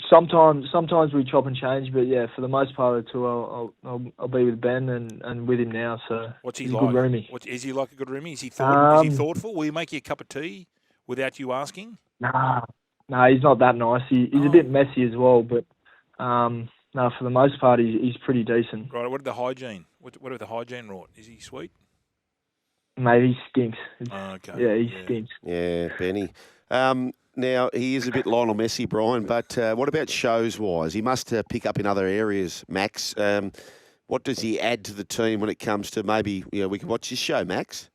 Sometimes we chop and change, but yeah, for the most part of the tour, I'll be with Ben and with him now. So what's he he's like? A good roomie. Is he like a good roomie? Is he thoughtful? Will he make you a cup of tea without you asking? Nah, he's not that nice. He's a bit messy as well, but for the most part, he's pretty decent. Right. What are the hygiene? What are the hygiene wrought? Is he sweet? Mate, he stinks. Okay. Yeah, he stinks. Yeah, Benny. Now, he is a bit Lionel Messi, Brian, but what about shows-wise? He must pick up in other areas, Max. What does he add to the team when it comes to maybe, we can watch this show, Max?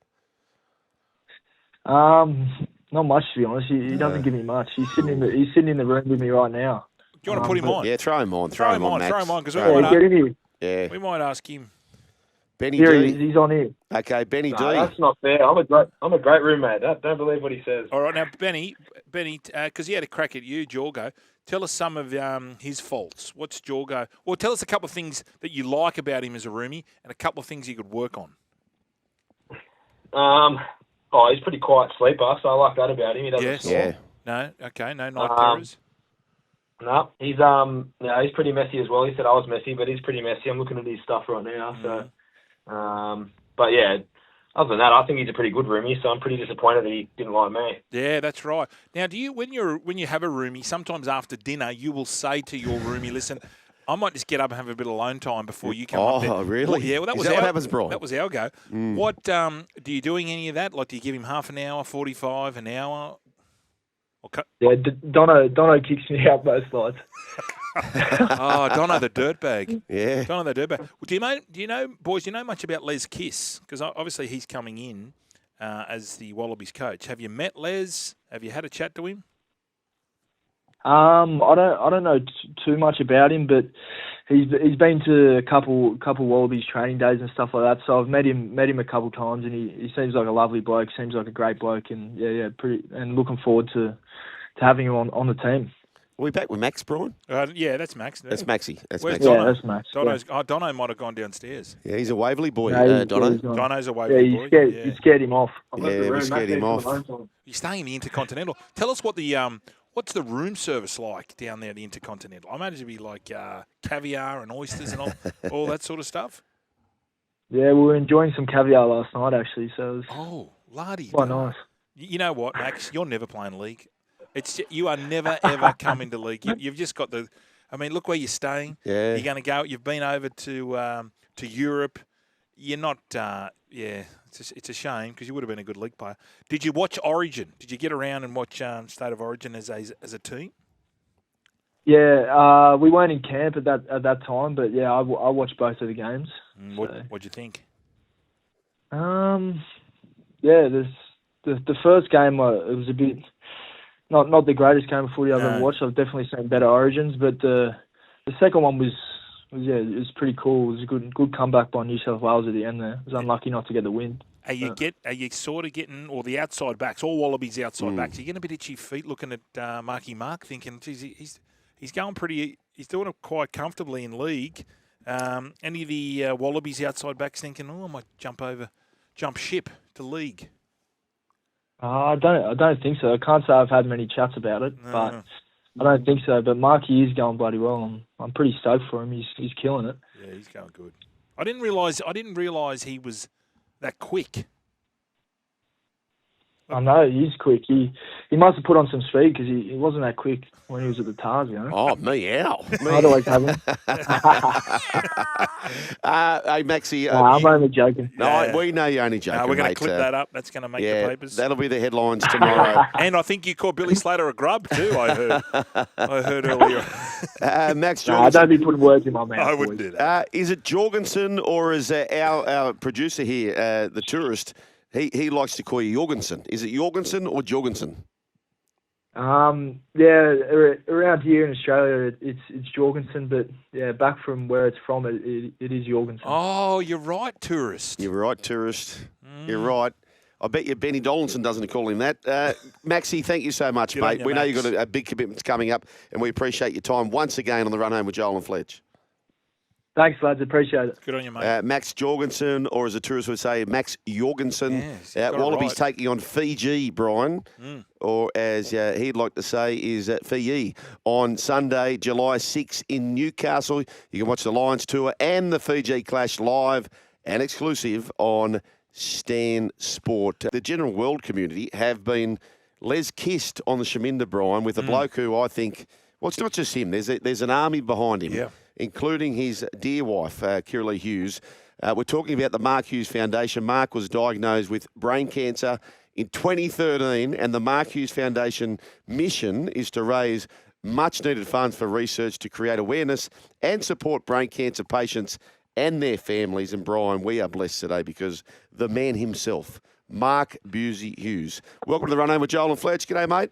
Not much, to be honest. He doesn't give me much. He's sitting in the room with me right now. Do you want to put him on? Yeah, throw him on. Throw him on, Max. Throw him on, because we might ask him. Benny here D. He's on here. Okay, Benny D. That's not fair. I'm a great roommate. Don't believe what he says. All right, now Benny, because he had a crack at you, Jorgo. Tell us some of his faults. What's Jorgo? Well, tell us a couple of things that you like about him as a roomie, and a couple of things you could work on. He's pretty quiet sleeper, so I like that about him. He doesn't snore. Yeah. No, okay, no night terrors. No, he's pretty messy as well. He said I was messy, but he's pretty messy. I'm looking at his stuff right now, so. But yeah, other than that, I think he's a pretty good roomie. So I'm pretty disappointed that he didn't like me. Yeah, that's right. Now, do you when you have a roomie, sometimes after dinner, you will say to your roomie, "Listen, I might just get up and have a bit of alone time before you come up there." Oh, really? Well, yeah, well, what happens, Brian? That was our go. What do you doing any of that? Like, do you give him half an hour, 45, an hour? Yeah, Dono kicks me out most nights. Oh, Dono the dirtbag. Yeah. Dono the dirtbag. Well, do you know, boys, do you know much about Les Kiss? Because obviously he's coming in as the Wallabies coach. Have you met Les? Have you had a chat to him? I don't know too much about him, but he's been to a couple Wallabies training days and stuff like that. So I've met him a couple times, and he seems like a lovely bloke. Seems like a great bloke, and and looking forward to having him on the team. Are we back with Max, Brian? Yeah, that's Max. That's Maxie. That's Where's Maxie. Dono? Yeah, that's Max. Dono might have gone downstairs. Yeah, he's a Waverley boy, No, Dono. Dono's a Waverley boy. You scared him off. Yeah, we scared him off. You're staying in the Intercontinental. Tell us what what's the room service like down there at the Intercontinental? I imagine it'd be like caviar and oysters and all that sort of stuff. Yeah, we were enjoying some caviar last night, actually. So it was lardy. quite nice. You know what, Max? You're never playing league. You are never ever coming to league. You've just got the. I mean, look where you're staying. Yeah. You're going to go. You've been over to Europe. You're not. It's a shame because you would have been a good league player. Did you watch Origin? Did you get around and watch State of Origin as a team? Yeah, we weren't in camp at that time, but yeah, I watched both of the games. What'd you think? Yeah, the first game it was a bit not the greatest game of footy I've ever watched. I've definitely seen better Origins, but the the second one was it was pretty cool. It was a good comeback by New South Wales at the end there. It was unlucky not to get the win. Are you sort of getting, or the outside backs, all Wallabies outside backs, are you getting a bit itchy feet looking at Marky Mark, thinking, geez, he's going he's doing it quite comfortably in league. Any of the Wallabies outside backs thinking, I might jump ship to league? I don't think so. I can't say I've had many chats about it, but I don't think so. But Marky is going bloody well. I'm pretty stoked for him. He's killing it. Yeah, he's going good. I didn't realise he was that quick. I know, he's quick. He must have put on some speed because he wasn't that quick when he was at the Tars, you know. Oh, meow. I'd always have him. Hey, Maxie. I'm only joking. No, we know you're only joking, we're going to mate. clip that up. That's going to make the papers. That'll be the headlines tomorrow. And I think you called Billy Slater a grub too, I heard earlier. Max Jorgensen. I don't be putting words in my mouth. I wouldn't do that. Is it Jorgensen or is our producer here, the tourist, he likes to call you Jorgensen. Is it Jorgensen or Jorgensen? Around here in Australia, it's Jorgensen, but back from where it's from, it is Jorgensen. Oh, you're right, tourist. You're right, tourist. You're right. I bet you Benny Donaldson doesn't call him that. Maxie, thank you so much, mate. We know you've got a big commitments coming up, and we appreciate your time once again on the Run Home with Joel and Fletch. Thanks, lads. Appreciate it. Good on you, mate. Max Jorgensen, or as a tourist would say, Max Jorgensen. Yes, Wallabies taking on Fiji, Brian, or as he'd like to say, is Fiji on Sunday, July 6 in Newcastle. You can watch the Lions tour and the Fiji Clash live and exclusive on SEN Sport. The general world community have been les-kissed on the Shaminda, Brian, with a bloke who I think, well, it's not just him. There's an army behind him, including his dear wife, Healy Hughes. We're talking about the Mark Hughes Foundation. Mark was diagnosed with brain cancer in 2013, and the Mark Hughes Foundation mission is to raise much-needed funds for research to create awareness and support brain cancer patients and their families. And, Brian, we are blessed today because the man himself, Mark Busey Hughes. Welcome to the Run Home with Joel and Fletch. G'day, mate.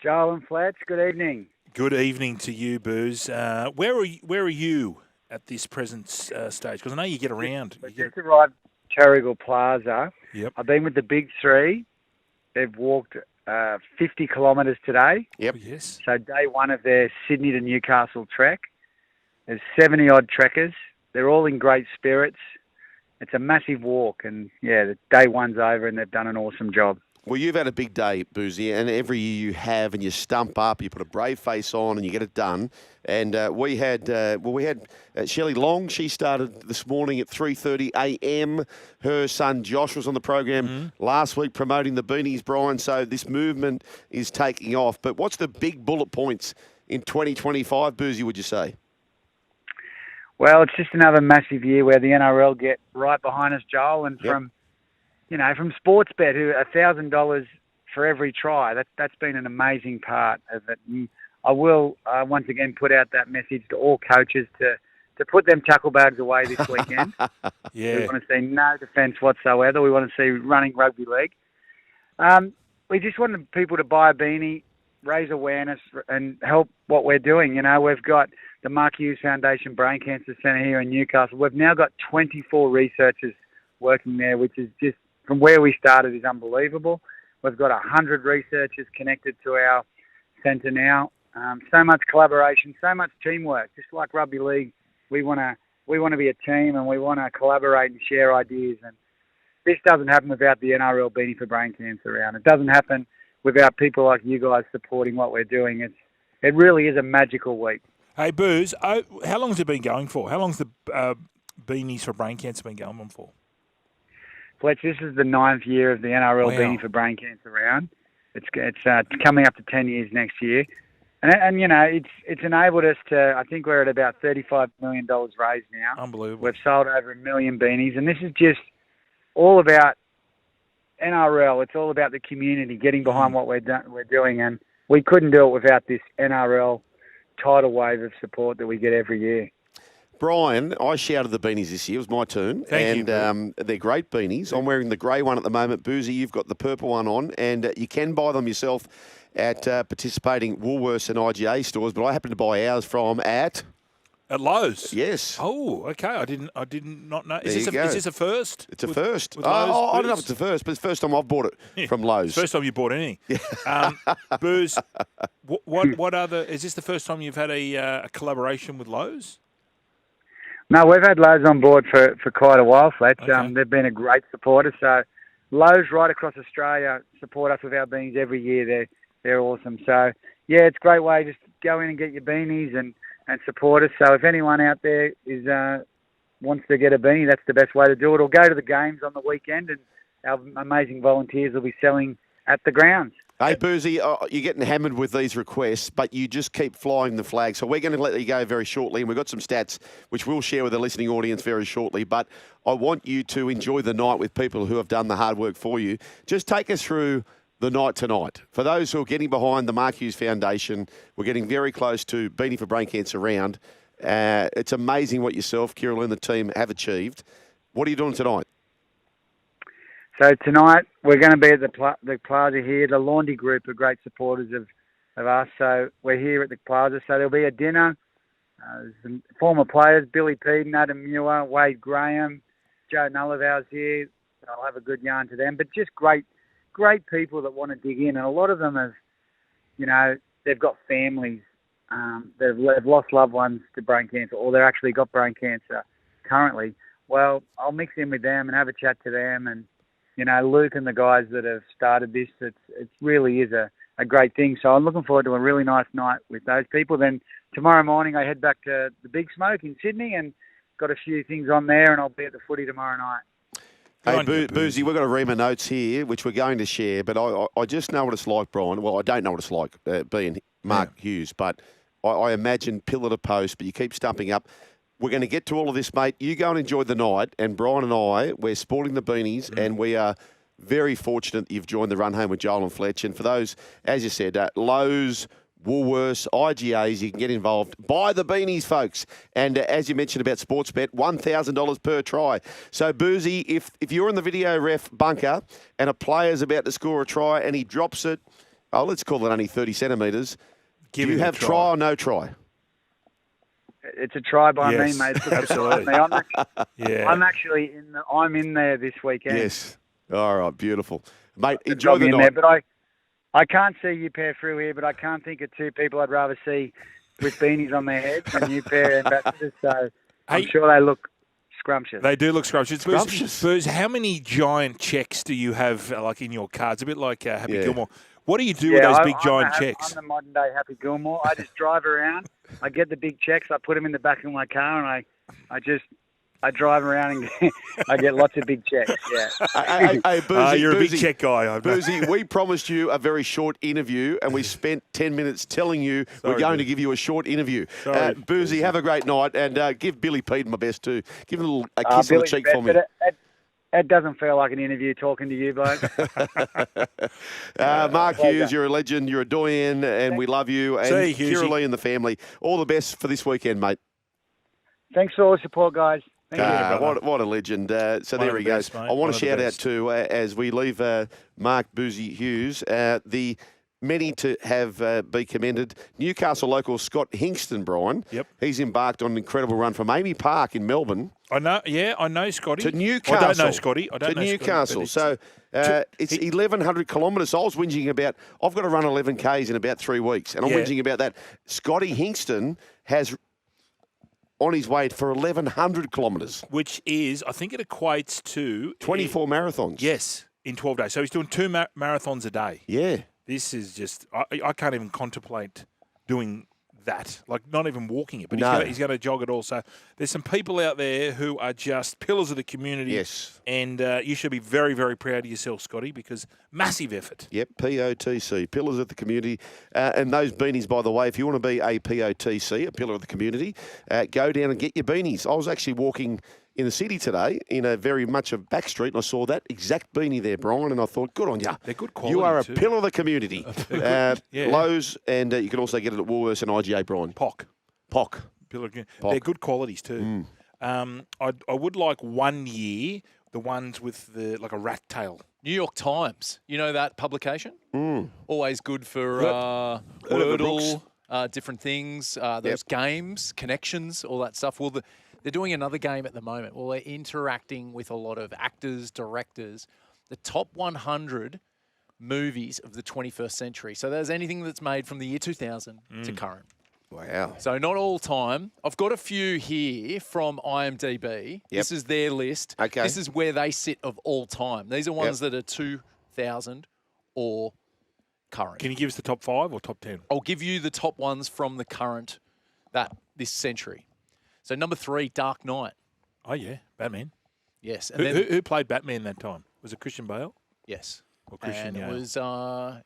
Joel and Fletch, good evening. Good evening to you, Booze. Where are you at this present stage? Because I know you get around. We just arrived at Terrigal Plaza. Yep. I've been with the Big Three. They've walked 50 kilometres today. Yep. Yes. So day one of their Sydney to Newcastle trek. There's 70-odd trekkers. They're all in great spirits. It's a massive walk, and, the day one's over, and they've done an awesome job. Well, you've had a big day, Boozy, and every year you have, and you stump up, you put a brave face on, and you get it done. And we had Shelley Long. She started this morning at 3:30 a.m. Her son Josh was on the program last week promoting the beanies, Brian. So this movement is taking off. But what's the big bullet points in 2025, Boozy, would you say? Well, it's just another massive year where the NRL get right behind us, Joel, and from Sportsbet, who $1,000 for every try. That's been an amazing part of it. And I will once again put out that message to all coaches to put them tackle bags away this weekend. We want to see no defence whatsoever. We want to see running rugby league. We just wanted people to buy a beanie, raise awareness, and help what we're doing. We've got the Mark Hughes Foundation Brain Cancer Centre here in Newcastle. We've now got 24 researchers working there, which is just, from where we started, is unbelievable. We've got 100 researchers connected to our centre now. So much collaboration, so much teamwork. Just like rugby league, we want to be a team, and we want to collaborate and share ideas. And this doesn't happen without the NRL Beanie for Brain Cancer round. It doesn't happen without people like you guys supporting what we're doing. It really is a magical week. Hey, Booze, how long has it been going for? How long's the Beanies for Brain Cancer been going on for? Fletch, this is the 9th year of the NRL Beanie for Brain Cancer round. It's coming up to 10 years next year. And it's enabled us to, I think we're at about $35 million raised now. Unbelievable. We've sold over 1 million beanies, and this is just all about NRL. It's all about the community getting behind what we're doing, and we couldn't do it without this NRL tidal wave of support that we get every year. Brian, I shouted the beanies this year. It was my turn. Thank you, And they're great beanies. I'm wearing the grey one at the moment. Boozy, you've got the purple one on. And you can buy them yourself at participating Woolworths and IGA stores. But I happen to buy ours from at Lowe's. Yes. Oh, okay. I did not know. Is There you this a first? It's a with- first. with Lowe's, I don't know if Booze? it's a first, but it's the first time I've bought it from Lowe's. First time you bought anything. Booze. What other? Is this the first time you've had a collaboration with Lowe's? No, we've had Lowe's on board for quite a while, Fletch. Okay. They've been a great supporter. So Lowe's right across Australia support us with our beanies every year. They're awesome. So, yeah, it's a great way. Just go in and get your beanies and support us. So if anyone out there wants to get a beanie, that's the best way to do it. Or go to the games on the weekend, and our amazing volunteers will be selling at the grounds. Hey, Boozy, you're getting hammered with these requests, but you just keep flying the flag. So we're going to let you go very shortly, and we've got some stats which we'll share with the listening audience very shortly. But I want you to enjoy the night with people who have done the hard work for you. Just take us through the night tonight. For those who are getting behind the Mark Hughes Foundation, we're getting very close to Beanie for Brain Cancer round. It's amazing what yourself, Kirill, and the team have achieved. What are you doing tonight? So tonight we're going to be at the plaza here. The Laundry Group are great supporters of us. So we're here at the plaza. So there'll be a dinner. Some former players, Billy Peden, Adam Muir, Wade Graham, Joe Nullivow's here. So I'll have a good yarn to them. But just great people that want to dig in. And a lot of them have, they've got families. They've lost loved ones to brain cancer, or they've actually got brain cancer currently. Well, I'll mix in with them and have a chat to them. And, Luke and the guys that have started this, it really is a great thing. So I'm looking forward to a really nice night with those people. Then tomorrow morning I head back to the Big Smoke in Sydney and got a few things on there, and I'll be at the footy tomorrow night. Hey, Boozy, we've got a ream of notes here, which we're going to share, but I just know what it's like, Brian. Well, I don't know what it's like being Mark Hughes, but I imagine pillar to post, but you keep stumping up. We're going to get to all of this, mate. You go and enjoy the night, and Brian and I, we're sporting the beanies, and we are very fortunate that you've joined the run home with Joel and Fletch. And for those, as you said, Lowe's, Woolworths, IGAs, you can get involved. Buy the beanies, folks. And as you mentioned about Sportsbet, $1,000 per try. So, Boozy, if you're in the video ref bunker and a player's about to score a try and he drops it, let's call it only 30 centimetres, do you have try or no try? It's a try by me, mate. Absolutely. I'm actually in there this weekend. Yes. All right, beautiful. Mate, enjoy the in night. there, but I can't see you pair through here, but I can't think of two people I'd rather see with beanies on their heads than you pair ambassadors. So I'm sure they look scrumptious. They do look scrumptious. Booze, how many giant checks do you have in your cards? A bit like Happy Gilmore. What do you do with those big giant checks? I'm the modern day Happy Gilmore. I just drive around. I get the big checks. I put them in the back of my car, and I drive around and I get lots of big checks. Yeah. Hey, Boozy, you're a big check guy. Boozy, we promised you a very short interview, and we spent 10 minutes telling you we're going to give you a short interview. Boozy, have a great night, and give Billy Peden my best too. Give him a kiss on the cheek for me. It doesn't feel like an interview talking to you, bloke. Mark Hughes, you're a legend, you're a doyen, and we love you. And Kira Lee and the family, all the best for this weekend, mate. Thanks for all the support, guys. Thank you. What a legend. So there he goes. I want to shout out too, as we leave Mark Boozy Hughes, the many to have be commended. Newcastle local Scott Hingston, Brian. Yep. He's embarked on an incredible run from Amy Park in Melbourne. I know Scotty. To Newcastle. I don't know Scotty. Newcastle. So it's 1,100 kilometres. I was whinging about, I've got to run 11 Ks in about 3 weeks, and I'm whinging about that. Scotty Hingston has on his way for 1,100 kilometres. Which is, I think it equates to 24 marathons. Yes, in 12 days. So he's doing 2 marathons a day. Yeah. This is just, I can't even contemplate doing that, not even walking it, but he's going to jog it all. So there's some people out there who are just pillars of the community. Yes. And you should be very, very proud of yourself, Scotty, because massive effort. Yep, POTC, pillars of the community. And those beanies, by the way, if you want to be a POTC, a pillar of the community, go down and get your beanies. I was actually walking in the city today in a very much a back street, and I saw that exact beanie there, Brian, and I thought, good on you. They're good quality. You are a too. pillar of the community. Lowe's, and you can also get it at Woolworths and IGA, Brian. POC. They're good qualities too. I would like 1 year the ones with like a rat tail. New York Times, you know that publication? Always good for Oliver Brooks. Wordle, different things, those games, connections, all that stuff. Well, they're doing another game at the moment. Well, they're interacting with a lot of actors, directors, the top 100 movies of the 21st century. So there's anything that's made from the year 2000 to current. Wow. So not all time. I've got a few here from IMDb. This is their list. Okay. This is where they sit of all time. These are ones that are 2000 or current. Can you give us the top 5 or top 10? I'll give you the top ones from the current, this century. So number 3, Dark Knight. Oh, yeah. Batman. Yes. And then, Who played Batman that time? Was it Christian Bale? yes. Or Christian And Bale?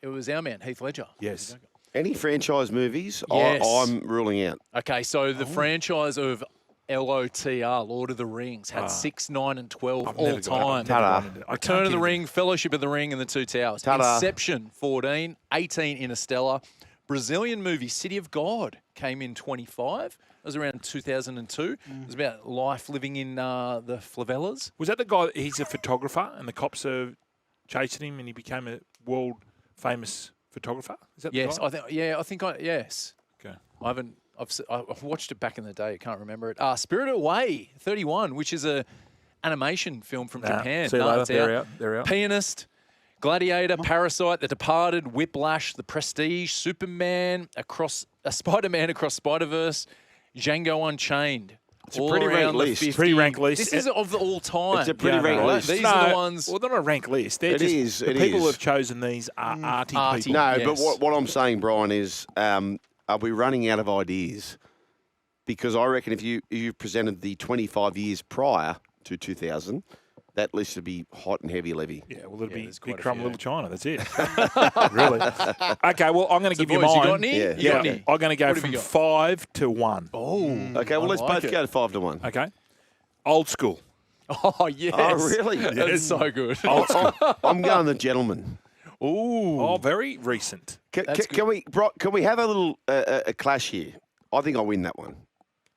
it was our man, Heath Ledger. Yes. Any franchise movies, Yes. I'm ruling out. Okay, so the franchise of LOTR, Lord of the Rings, had 6, 9, and 12 all time. Return of the Ring, Fellowship of the Ring, and the Two Towers. Ta-da. Inception, 14, 18, Interstellar. Brazilian movie, City of God, came in 25. It was around 2002. It was about life living in the favelas. Was that the guy, he's a photographer and the cops are chasing him and he became a world famous photographer? Is that the Yes, guy? yes. Okay. I've watched it back in the day. I can't remember it. Spirited Away, 31, which is a animation film from Japan. See you later. It's They're out. Pianist, Gladiator, Parasite, The Departed, Whiplash, The Prestige, Superman, Spider-Man Across Spider-Verse, Django Unchained. It's a pretty ranked list. Pretty ranked list. This is of all time. It's a pretty ranked list. These are the ones. Well, they're not a ranked list. They're It just, is, the it people is. who have chosen these are arty Arty. people. No, Yes. but what I'm saying, Brian, is are we running out of ideas? Because I reckon if you presented the 25 years prior to 2000, that list would be hot and heavy, Levy. Yeah, well, it'd be there's quite Big a Trouble in few. Little China. That's it. Really. Okay, well, I'm going to give you boys, mine. you got any? Yeah. You got any? I'm going to go What have from you got? 5 to 1. Oh. Okay, well, let's like both it. go to 5 to 1. Okay. Old school. Oh, yes. Oh, really? That's so good. I'm going the gentleman. Ooh. Oh, very recent. Can we have a little a clash here? I think I'll win that one.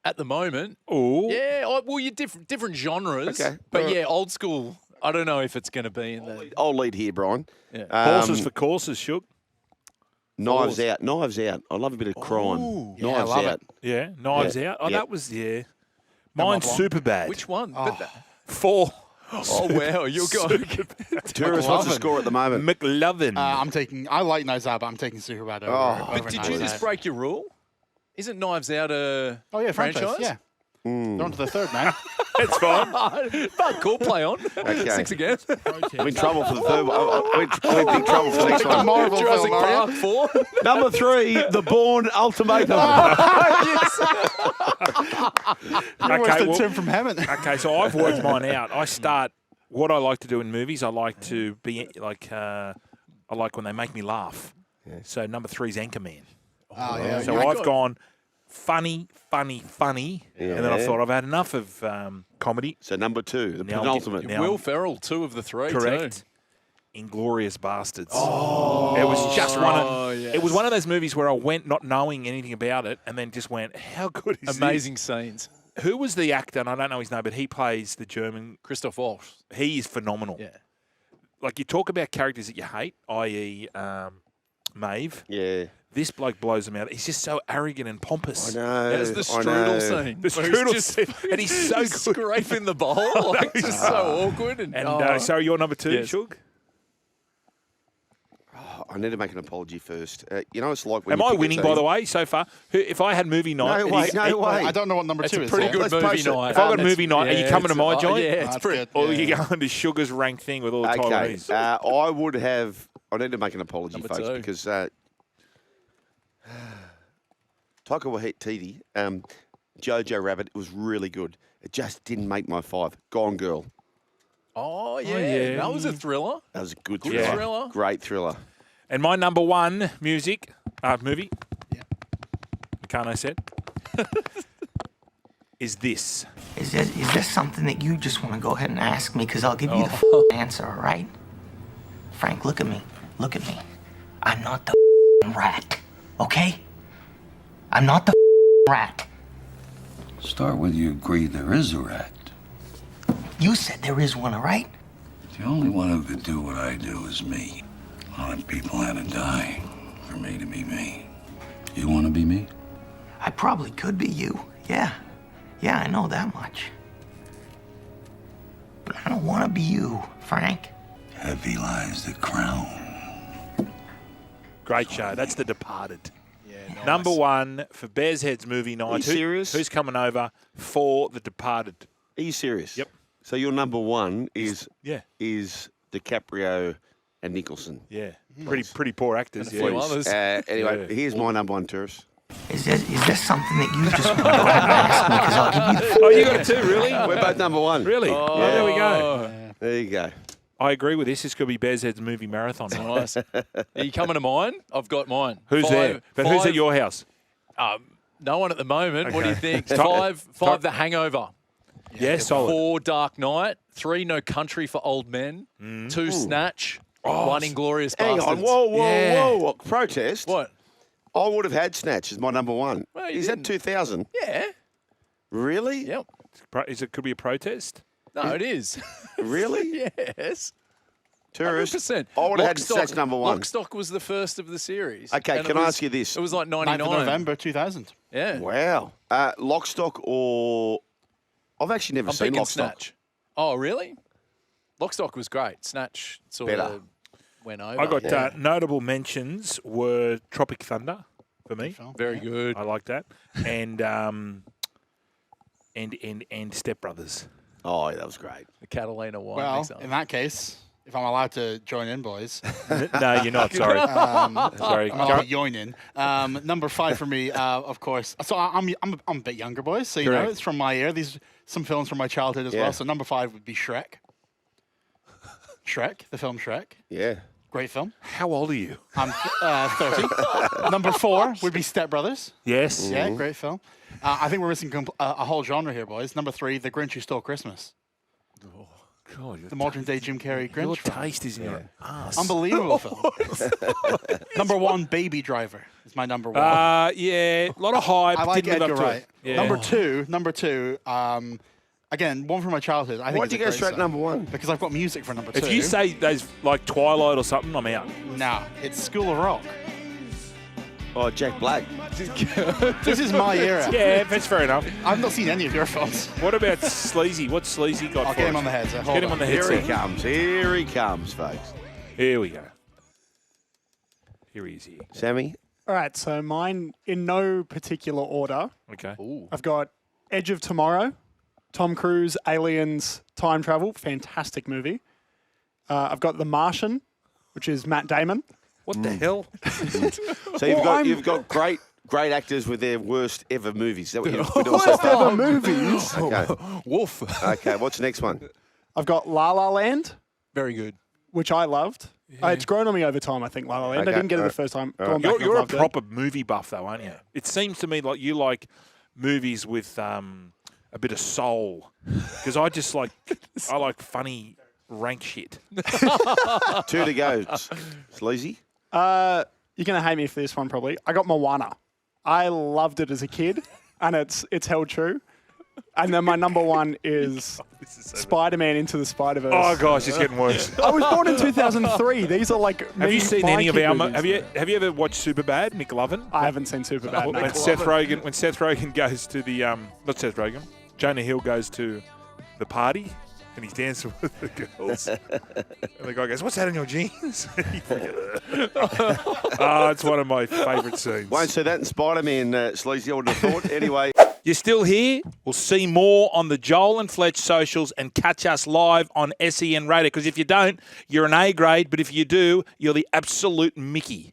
At the moment. Oh. Yeah, well, you're different genres. Okay. But yeah, old school, I don't know if it's going to be in the... I'll lead here, Brian. Yeah. Horses for courses, Shook. Knives Out. Knives Out. I love a bit of crime. Ooh. Yeah, I Knives love Out. it. Yeah, Knives Yeah. Out. Oh, Yeah. that was, Mine's super bad. Which one? 4. Oh, wow. You're going... Tourist, what's the score at the moment? McLovin. I like Knives Out, but I'm taking Superbad over. Oh. over But did Knives you Out. just break your rule? Isn't Knives Out a Oh yeah, franchise. Yeah, they're on to the third, man. That's fine. But cool, play on. Okay. 6 again. I'm in trouble for the third one. I'm in big trouble for the next one. Marvel Jurassic film, are Park you? 4. Number 3, The Bourne Ultimatum. Where's the well- Tim from heaven? Okay, so I've worked mine out. I start what I like to do in movies. I like to be like I like when they make me laugh. So number 3 is Anchorman. Oh yeah. So I've gone funny, and then I Yeah. thought I've had enough of comedy. So number 2, the Now- penultimate. now- Will Ferrell, 2 of the 3. Correct. Too. Inglorious Bastards. Oh, it was just yes. It was one of those movies where I went not knowing anything about it, and then just went, "How good is Amazing scenes. this?" Who was the actor? And I don't know his name, but he plays the German. Christoph Waltz. He is phenomenal. Yeah. Like you talk about characters that you hate, i.e., Maeve. Yeah. This bloke blows them out. He's just so arrogant and pompous. I know. There's the I know. strudel scene. The where he's strudel just- scene, and he's so good. scraping the bowl. Like, just so awkward. And, So you're number 2, Yes. Shug? I need to make an apology first. You know, it's like when Am you I pick a winning, team- by the way, so far? If I had movie night... No and way, he's- no way. I don't know what number It's 2 a is. pretty yet. good Let's movie post it. night. If I got a That's- movie night, are you coming to my it's- joint? Yeah, it's That's pretty... good. Or are Yeah. you going to Sugar's rank thing with all the Okay. Taiwanese? I would have... I need to make an apology, Number folks, 2. because Taika Waititi, Jojo Rabbit was really good. It just didn't make my 5. Gone Girl. Oh, yeah. yeah. That was a thriller. That was a good Good thriller. thriller. Great thriller. And my number 1 movie, Meccano said, is this. Is this something that you just want to go ahead and ask me? Because I'll give you the answer, all right? Frank, look at me. Look at me. I'm not the rat, okay? I'm not the rat. Start with you agree there is a rat. You said there is one, all right? The only one who could do what I do is me. A lot of people had to die for me to be me. You want to be me? I probably could be you. Yeah. Yeah, I know that much. But I don't want to be you, Frank. Heavy lies the crown. Great show. That's The Departed. Yeah, nice. Number one for Bears Heads movie night. Are you serious? Who's coming over for The Departed? Are you serious? Yep. So your number one is Yeah. DiCaprio and Nicholson. Yeah. Pretty poor actors. And a few Yeah. others. Anyway, Yeah. here's my number one, Terrace. Is there something that you just want to go ahead and ask me? Because I'll give you the Oh, you got it too, really? We're both number one. Really? Oh. Yeah, there we go. There you go. I agree with this. This could be Bears Heads movie marathon. Nice. Are you coming to mine? I've got mine. Who's there? But who's at your house? No one at the moment. What do you think? Top- Five, The Hangover. Yeah, solid. 4, Dark Knight. 3, No Country for Old Men. 2, Snatch. 1, Inglorious Hang Bastards. on. Whoa. Yeah. Protest. What? I would have had Snatch as my number one. Well, you Is that didn't. 2000? Yeah. Really? Yep. Could be a protest? No, it is. Really? Yes. Tourist. 100%. I would have had Snatch number one. Lockstock was the first of the series. Okay, And can it I was- ask you this? It was like 9th 99. of November 2000. Yeah. Wow. Lockstock or... I've actually never I'm seen thinking Lockstock. Snatch. Oh, really? Lockstock was great. Snatch sort Better. of went over. I got notable mentions were Tropic Thunder for me. Very good. I like that. And Step Brothers. Oh, that was great. The Catalina one. Well, mix up. in that case, if I'm allowed to join in, boys, No, you're not. Sorry. Sorry. I'm allowed to join in. Number 5 for me, of course. So I'm a bit younger, boys. So you know, Correct. it's from my era. These some films from my childhood as Yeah. well. So number 5 would be Shrek. Shrek, the film Shrek. Yeah. Great film. How old are you? I'm 30. Number 4 would be Step Brothers. Yes. Yeah, great film. I think we're missing a whole genre here, boys. Number 3, The Grinch Who Stole Christmas. God, The modern day Jim Carrey your Grinch film. taste is in your ass. Unbelievable film. Number 1, Baby Driver is my number 1. Yeah, a lot of hype. I like Didn't live Edgar up to Wright. it. Yeah. Number two. Again, one from my childhood. I think Why'd it's you a go great straight song. number one? Because I've got music for number 2. If you say those like Twilight or something, I'm out. no, it's School of Rock. Oh, Jack Black. This is my era. Yeah, that's fair enough. I've not seen any of your films. What about Sleazy? What's Sleazy got I'll for get him us? on the headset. Get him on the Here headset. he comes. Here he comes, folks. Here we go. Here he is here. Sammy? All right, so mine in no particular order. Okay. I've got Edge of Tomorrow, Tom Cruise, Aliens, Time Travel, fantastic movie. I've got The Martian, which is Matt Damon. What the hell? So you've got great actors with their worst ever movies. Is that what you've also Worst ever movies. Okay. Woof. Okay, what's the next one? I've got La La Land, Very good. which I loved. It's grown on me over time, I think, La La Land. Okay, I didn't get it the alright. first time. Going back, You're I've a loved it. proper movie buff, though, aren't you? It seems to me like you like movies with a bit of soul. Because I like funny rank shit. 2 to go. Sleazy? You're going to hate me for this one, probably. I got Moana. I loved it as a kid, and it's held true. And then my number 1 is Spider-Man Into the Spider-Verse. Oh gosh, it's getting worse. I was born in 2003. These are like. Have you seen my any of kid our? movies. Have you ever watched Superbad? Nick Lovin? I haven't seen Superbad. When Seth Rogen goes to the not Seth Rogen, Jonah Hill goes to the party and he's dancing with the girls, and the guy goes, "What's that in your jeans?" It's one of my favourite scenes. Won't see that in Spider-Man, Sleazy, I would have thought. Anyway. You're still here? We'll see more on the Joel and Fletch socials and catch us live on SEN Radio. Because if you don't, you're an A grade. But if you do, you're the absolute Mickey.